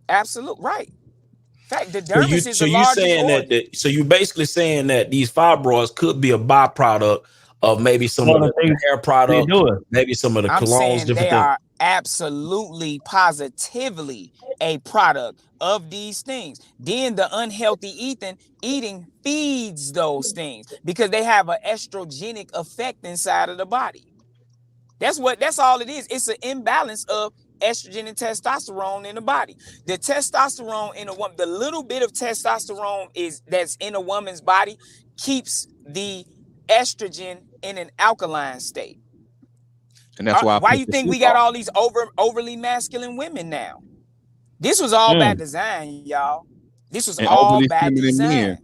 Absolutely right. In fact, the dermis is the largest organ. So you're basically saying that these fibroids could be a byproduct of maybe some of the hair products, maybe some of the colognes, different they are absolutely, positively a product of these things. Then the unhealthy eating feeds those things, because they have an estrogenic effect inside of the body. That's all it is. It's an imbalance of estrogen and testosterone in the body. The testosterone in a woman, the little bit of testosterone that's in a woman's body keeps the estrogen in an alkaline state. And that's why you think we got all these overly masculine women now. This was all by design, y'all. This was all by design.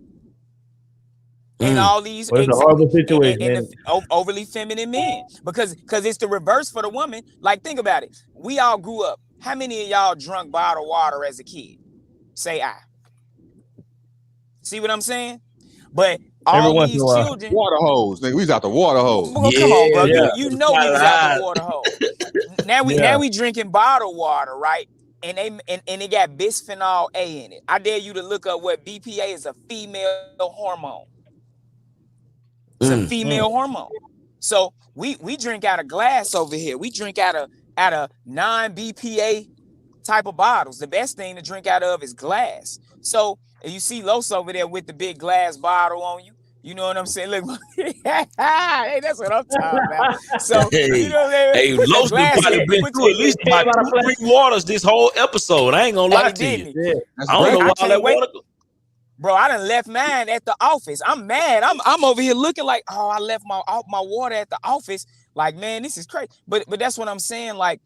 And all these it's a horrible situation, and overly feminine men, because it's the reverse for the woman. Like, think about it. We all grew up. How many of y'all drunk bottled water as a kid? Say I. See what I'm saying? But all these children, water hose. Nigga, we was out the water hose. Well, come on, bro. Yeah. You know we was out the water hose. Now we drinking bottled water, right? And it got bisphenol A in it. I dare you to look up what BPA is. A female hormone. It's a female hormone. So we drink out of glass over here. We drink out of non-BPA type of bottles. The best thing to drink out of is glass. So you see Los over there with the big glass bottle on you. You know what I'm saying? Look, hey, that's what I'm talking about. So, you know what I'm saying? Hey, Los probably been through at least about 2-3 waters this whole episode. I ain't gonna lie to you. Yeah. I don't know why all that water. Bro, I done left mine at the office. I'm mad. I'm over here looking like, oh, I left my water at the office. Like, man, this is crazy. But that's what I'm saying. Like,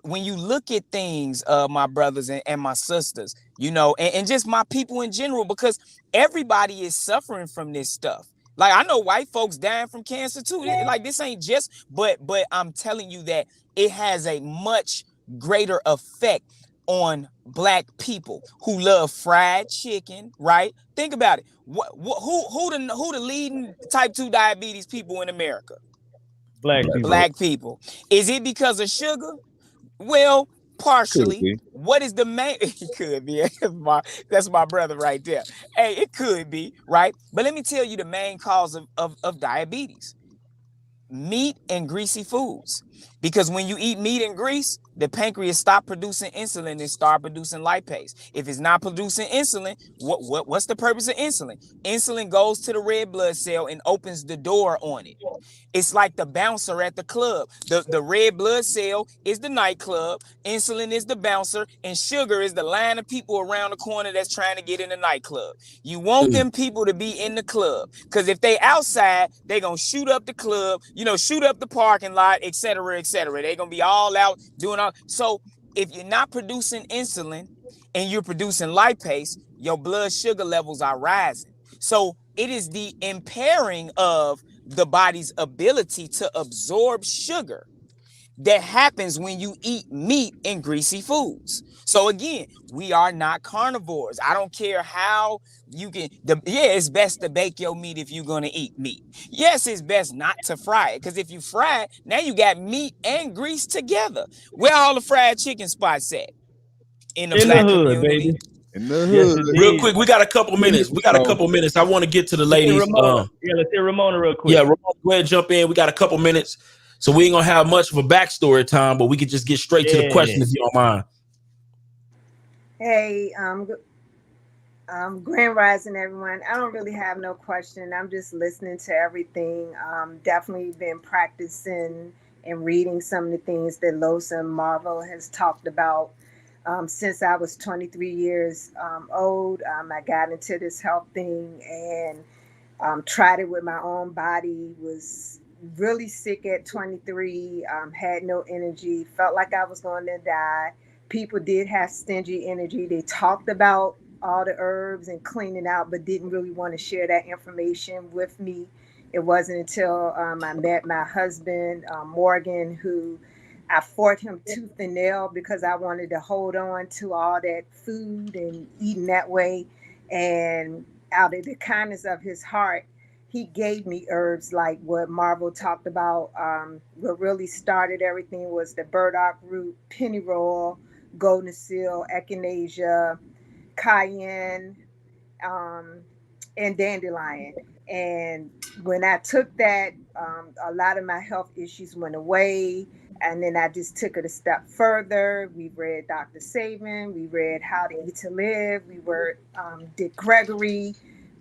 when you look at things, my brothers and my sisters, and just my people in general, because everybody is suffering from this stuff. Like, I know white folks dying from cancer too. Like, this ain't just, but I'm telling you that it has a much greater effect on black people who love fried chicken, right? Think about it. Who the leading type 2 diabetes people in America? Black people. Is it because of sugar? Well, partially. What is the main? It could be. That's my brother right there. Hey, it could be, right? But let me tell you the main cause of diabetes. Meat and greasy foods. Because when you eat meat and grease, the pancreas stop producing insulin and start producing lipase. If it's not producing insulin, what's the purpose of insulin? Insulin goes to the red blood cell and opens the door on it. It's like the bouncer at the club. The red blood cell is the nightclub, insulin is the bouncer, and sugar is the line of people around the corner that's trying to get in the nightclub. You want them people to be in the club, because if they outside, they gonna shoot up the club, shoot up the parking lot, etc., etc. They're gonna be all out doing all. So if you're not producing insulin and you're producing lipase, your blood sugar levels are rising. So it is the impairing of the body's ability to absorb sugar. that happens when you eat meat and greasy foods. So again, we are not carnivores. I don't care how you can. It's best to bake your meat if you're gonna eat meat. Yes, it's best not to fry it, because if you fry it, now you got meat and grease together. Where all the fried chicken spots at? In the Black hood, community. baby. In the hood. Real quick, we got a couple minutes. I want to get to the ladies. Let's hear Ramona real quick. Yeah, Ramona, go ahead and jump in. We got a couple minutes. So we ain't gonna have much of a backstory time, but we could just get straight to the question if you don't mind. Hey, Grand Rising, everyone. I don't really have no question. I'm just listening to everything. Definitely been practicing and reading some of the things that Los and Marvel has talked about. Since I was 23 years old, I got into this health thing and tried it with my own body. Was really sick at 23, had no energy, felt like I was going to die. People did have stingy energy. They talked about all the herbs and cleaning out, but didn't really want to share that information with me. It wasn't until I met my husband, Morgan, who I fought him tooth and nail because I wanted to hold on to all that food and eating that way. And out of the kindness of his heart, he gave me herbs like what Marvel talked about. What really started everything was the burdock root, pennyroyal, golden seal, echinacea, cayenne, and dandelion. And when I took that, a lot of my health issues went away. And then I just took it a step further. We read Dr. Saban. We read How to Eat to Live. We read Dick Gregory.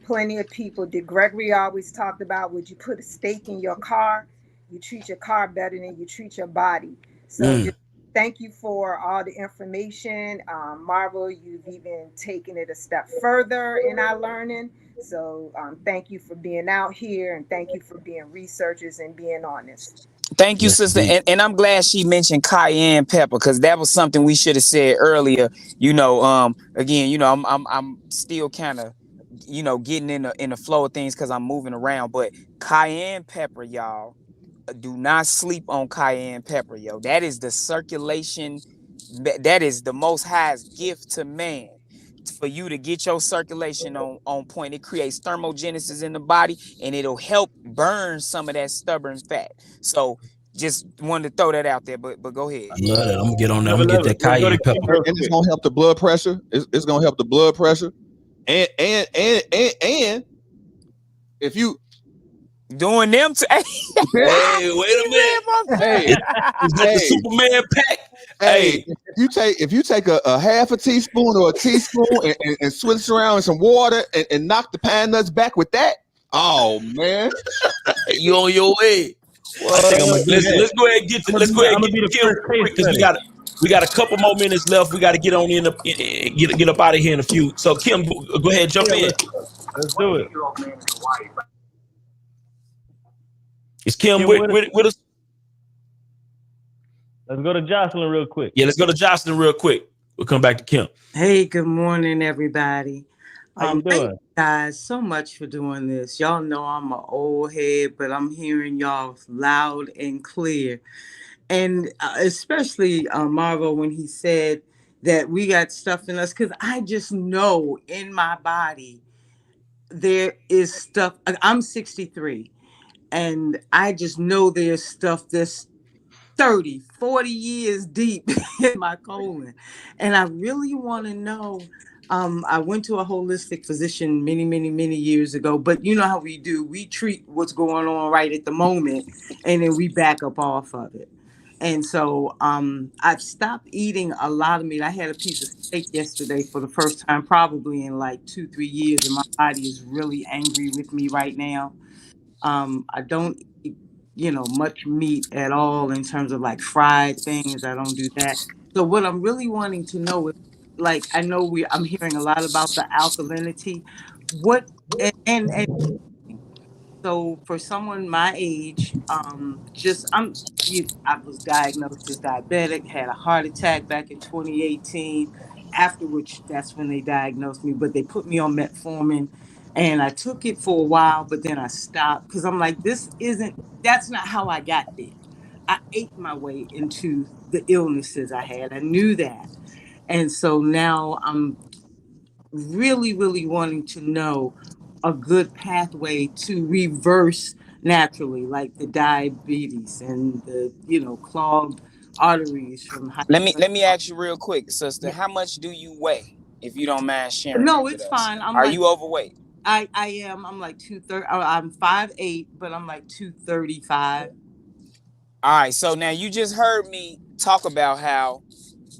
Plenty of people. Dick Gregory always talked about, would you put a steak in your car? You treat your car better than you treat your body. So just thank you for all the information. Marvel, you've even taken it a step further in our learning. So thank you for being out here, and thank you for being researchers and being honest. Thank you, sister. And I'm glad she mentioned cayenne pepper, because that was something we should have said earlier. Again, I'm still kind of, getting in the flow of things because I'm moving around. But cayenne pepper, y'all, do not sleep on cayenne pepper, yo. That is the circulation. That is the Most High's gift to man, for you to get your circulation on point. It creates thermogenesis in the body, and it'll help burn some of that stubborn fat. So just wanted to throw that out there, but go ahead. Yeah, I'm gonna get on there. I'm gonna get that cayenne pepper. And it's gonna help the blood pressure. It's gonna help the blood pressure. And if you doing them hey, wait a minute. Hey, is that the Superman pack? Hey, if you take a half a teaspoon or a teaspoon and switch around in some water and knock the pine nuts back with that, oh man, you on your way. Well, let's go ahead and get because we got a couple more minutes left. We got to get on in get up out of here in a few. So Kim, go ahead, jump in. Let's do it. Is Kim with us? Let's go to Jocelyn real quick. Yeah, let's go to Jocelyn real quick. We'll come back to Kim. Hey, good morning, everybody. How you doing? Thank you guys so much for doing this. Y'all know I'm an old head, but I'm hearing y'all loud and clear. And especially Marvel, when he said that we got stuff in us, because I just know in my body there is stuff. I'm 63, and I just know there's stuff that's 30, 40 years deep in my colon. And I really want to know. I went to a holistic physician many, many, many years ago, but you know how we do. We treat what's going on right at the moment, and then we back up off of it. And so I've stopped eating a lot of meat. I had a piece of steak yesterday for the first time, probably in like 2-3 years, and my body is really angry with me right now. I don't eat, much meat at all in terms of like fried things. I don't do that. So what I'm really wanting to know is, like, I know I'm hearing a lot about the alkalinity. And so for someone my age, I was diagnosed as diabetic, had a heart attack back in 2018, after which that's when they diagnosed me, but they put me on metformin, and I took it for a while, but then I stopped because I'm like, that's not how I got there. I ate my way into the illnesses I had. I knew that. And so now I'm really, really wanting to know a good pathway to reverse naturally, like the diabetes and the, clogged arteries from high Let cholesterol. me ask you real quick, sister. Yeah. How much do you weigh, if you don't mind sharing No, that with it's us? fine. Are you overweight? I am. I'm like 230. I'm 5'8", but I'm like 235. All right. So now you just heard me talk about how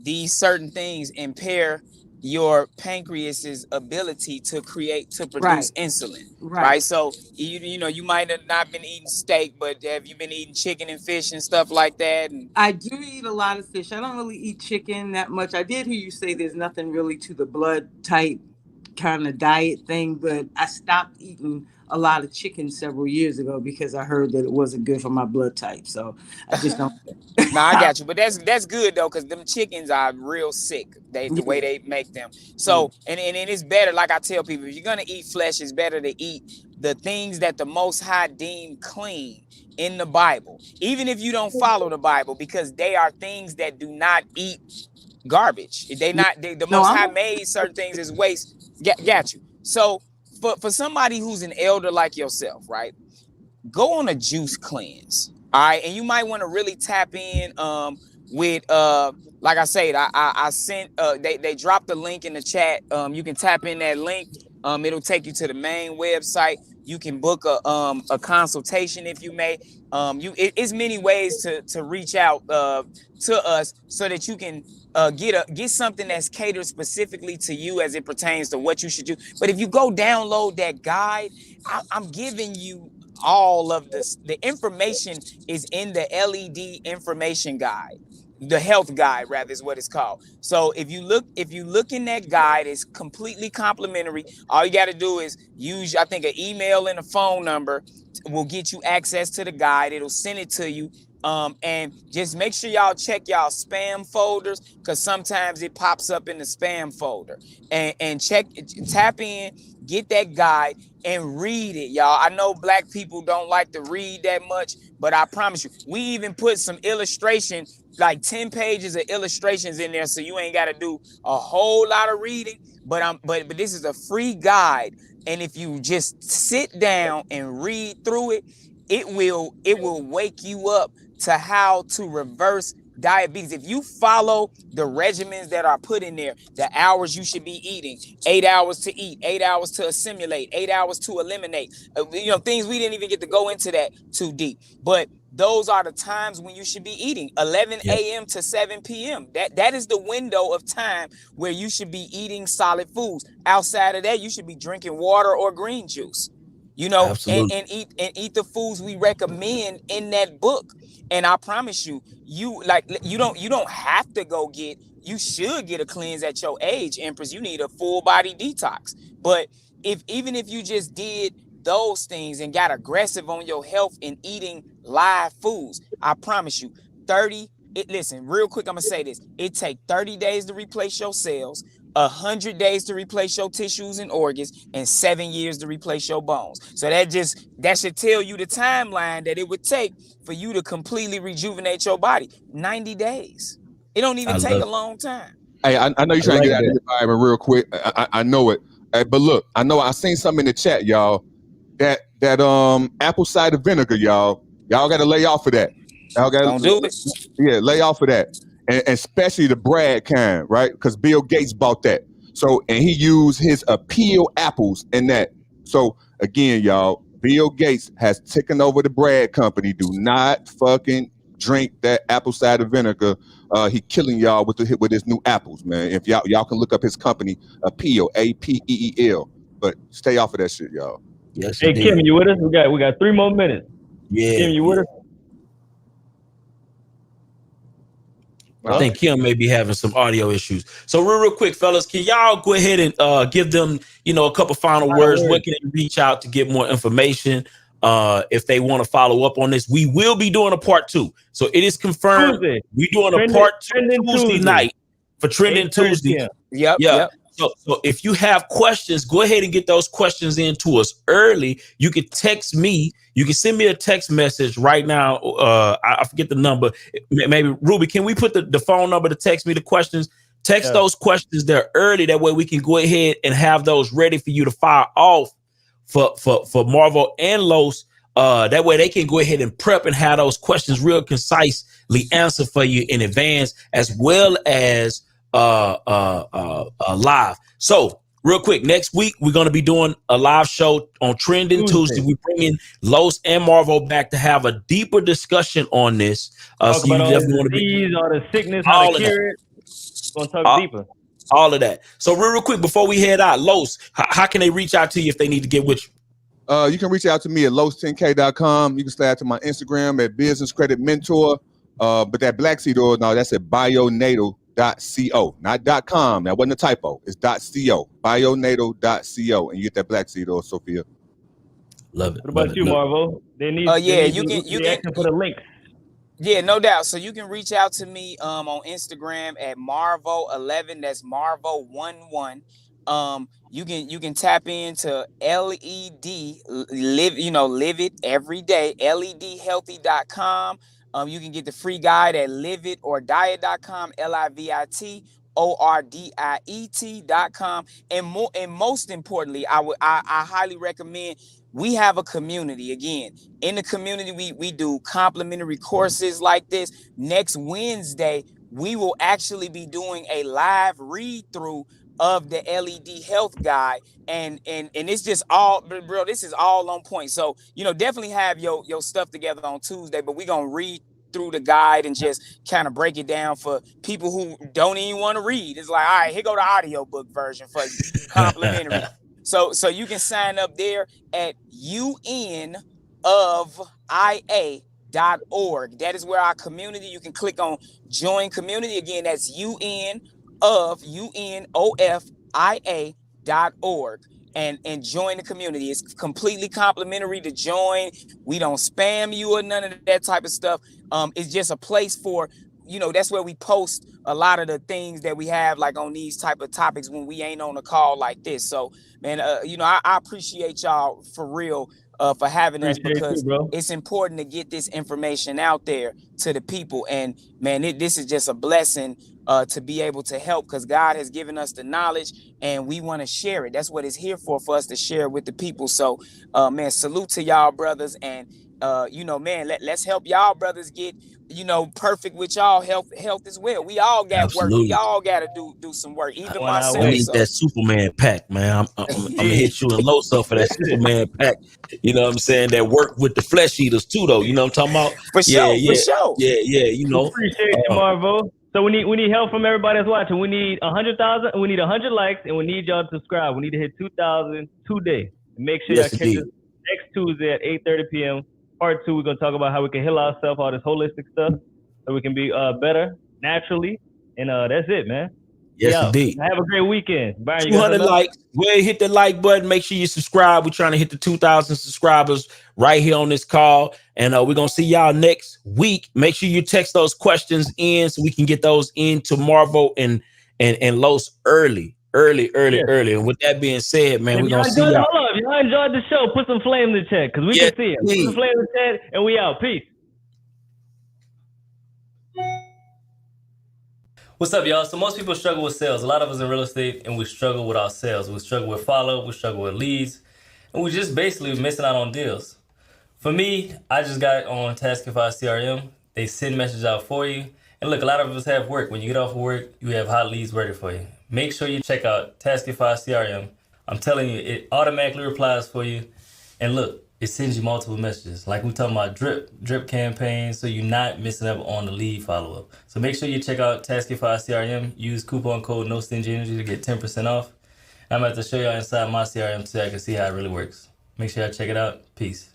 these certain things impair your pancreas's ability to produce insulin. Right. So you might have not been eating steak, but have you been eating chicken and fish and stuff like that? And I do eat a lot of fish. I don't really eat chicken that much. I did hear you say there's nothing really to the blood type kind of diet thing, but I stopped eating a lot of chicken several years ago because I heard that it wasn't good for my blood type. So I just don't. No, I got you, but that's good though, because them chickens are real sick. The way they make them. So and it's better. Like I tell people, if you're gonna eat flesh, it's better to eat the things that the Most High deemed clean in the Bible, even if you don't follow the Bible, because they are things that do not eat garbage. The Most High made certain things as waste. Got you. So for somebody who's an elder like yourself, right? Go on a juice cleanse. All right. And you might want to really tap in with like I said, I sent they dropped the link in the chat. You can tap in that link. It'll take you to the main website. You can book a consultation if you may. It's many ways to reach out to us so that you can get something that's catered specifically to you as it pertains to what you should do. But if you go download that guide, I'm giving you all of this. The information is in the LED information guide. The health guide, rather, is what it's called. So if you look in that guide, it's completely complimentary. All you got to do is use, I think, an email and a phone number will get you access to the guide. It'll send it to you. And just make sure y'all check y'all spam folders, because sometimes it pops up in the spam folder. And tap in, get that guide and read it, y'all. I know black people don't like to read that much, but I promise you, we even put some illustration, like 10 pages of illustrations in there, so you ain't got to do a whole lot of reading. But this is a free guide, and if you just sit down and read through it, it will wake you up to how to reverse diabetes. If you follow the regimens that are put in there, the hours you should be eating, 8 hours to eat, 8 hours to assimilate, 8 hours to eliminate, things we didn't even get to go into that too deep. But those are the times when you should be eating, 11 a.m. to 7 p.m. That is the window of time where you should be eating solid foods. Outside of that, you should be drinking water or green juice. And eat the foods we recommend in that book. And I promise you, you don't have to go you should get a cleanse at your age, Empress. You need a full body detox. But even if you just did those things and got aggressive on your health and eating live foods, I promise you, listen, real quick, I'm gonna say this. It take 30 days to replace your cells, 100 days to replace your tissues and organs, and 7 years to replace your bones. So that should tell you the timeline that it would take for you to completely rejuvenate your body. 90 days. It don't even take a long time. Hey, I know you're trying to get out of here, Byron, real quick. I know it. But look, I know I seen something in the chat, y'all. That apple cider vinegar, y'all got to lay off of that. Y'all got don't do it. Yeah, lay off of that. And especially the Brad kind, right? Because Bill Gates bought that. So, and he used his peel apples in that. So again, y'all, Bill Gates has taken over the Brad company. Do not fucking drink that apple cider vinegar. He killing y'all with his new apples, man. If y'all can look up his company, Apeel, APEEL. But stay off of that shit, y'all. Yes. Hey, Kim, you with us? We got 3 more minutes. Yeah. Kim, you with us? I think Kim may be having some audio issues. So real quick, fellas, can y'all go ahead and give them, a couple final words? Where can they reach out to get more information? If they want to follow up on this, we will be doing a part 2. So it is confirmed. We're doing a part 2 Tuesday night for Trending Tuesday. Yep. So if you have questions, go ahead and get those questions in to us early. You can text me. You can send me a text message right now. I forget the number. Maybe Ruby, can we put the phone number to text me the questions? Text those questions there early. That way we can go ahead and have those ready for you to fire off for Marvel and Los. That way they can go ahead and prep and have those questions real concisely answered for you in advance, as well as live. So real quick, next week we're going to be doing a live show on Trending Tuesday. We bring in Los and Marvel back to have a deeper discussion on this. Talk about all the disease, all the sickness, how to cure it. We're going to talk deeper. All of that. So real quick, before we head out, Los, how can they reach out to you if they need to get with you? You can reach out to me at los10k.com. You can slide to my Instagram at Business Credit Mentor. But that black seed oil, no, that's at bionatal.co, not .com. That wasn't a typo. It's .co, bionatal.co, and you get that black seed oil, Sophia. Love it. What about you, Marvo? They need you can for the links. Yeah, no doubt. So you can reach out to me on Instagram at Marvo11. That's Marvo11. You can tap into LED, live it every day, ledhealthy.com. You can get the free guide at liveitorddiet.com, liveitorddiet.com. And most importantly, I highly recommend, we have a community. Again, in the community, we do complimentary courses like this. Next Wednesday, we will actually be doing a live read through of the LED health guide, and it's just all, bro, this is all on point. So definitely have your stuff together on Tuesday, but we're gonna read through the guide and just kind of break it down for people who don't even want to read. It's like, all right, here go the audiobook version for you, complimentary. So you can sign up there at unofia.org. That is where our community, you can click on join community. Again, that's unofia.org, and join the community. It's completely complimentary to join. We don't spam you or none of that type of stuff. It's just a place for, that's where we post a lot of the things that we have, like on these type of topics when we ain't on a call like this. So, man, I appreciate y'all for real for having us, because it's important to get this information out there to the people. And man, this is just a blessing to be able to help, because God has given us the knowledge and we want to share it. That's what it's here for us to share with the people. So, man, salute to y'all brothers. And, man, let's help y'all brothers get, perfect with y'all health as well. We all got work. We all got to do some work. Even myself. I need that Superman pack, man. I'm gonna hit you and Los up for that Superman pack. You know what I'm saying? That work with the flesh eaters too, though. You know what I'm talking about? For sure. Yeah. Appreciate you, Marvo. So we need help from everybody that's watching. We need 100,000. We need 100 likes, and we need y'all to subscribe. We need to hit 2,000 today. Make sure y'all catch us next Tuesday at 8:30 p.m. Part 2. We're gonna talk about how we can heal ourselves, all this holistic stuff, so we can be better naturally. And that's it, man. Yes, indeed. Have a great weekend. Byron, 200 likes. Go ahead, hit the like button. Make sure you subscribe. We're trying to hit the 2,000 subscribers right here on this call. And we're going to see y'all next week. Make sure you text those questions in so we can get those into Marvo and Los early. And with that being said, man, we're going to see y'all. Hold on. If y'all enjoyed the show, put some flame in the chat, because we can see it. Put some flame in the chat, and we out. Peace. What's up, y'all? So most people struggle with sales. A lot of us in real estate, and we struggle with our sales. We struggle with follow-up, we struggle with leads, and we just basically missing out on deals. For me, I just got on Taskify CRM. They send messages out for you. And look, a lot of us have work. When you get off of work, you have hot leads ready for you. Make sure you check out Taskify CRM. I'm telling you, it automatically replies for you. And look, it sends you multiple messages. Like we talking about drip campaigns, so you're not missing up on the lead follow-up. So make sure you check out Taskify CRM. Use coupon code NoStingyEnergy to get 10% off. I'm about to show y'all inside my CRM so I can see how it really works. Make sure y'all check it out. Peace.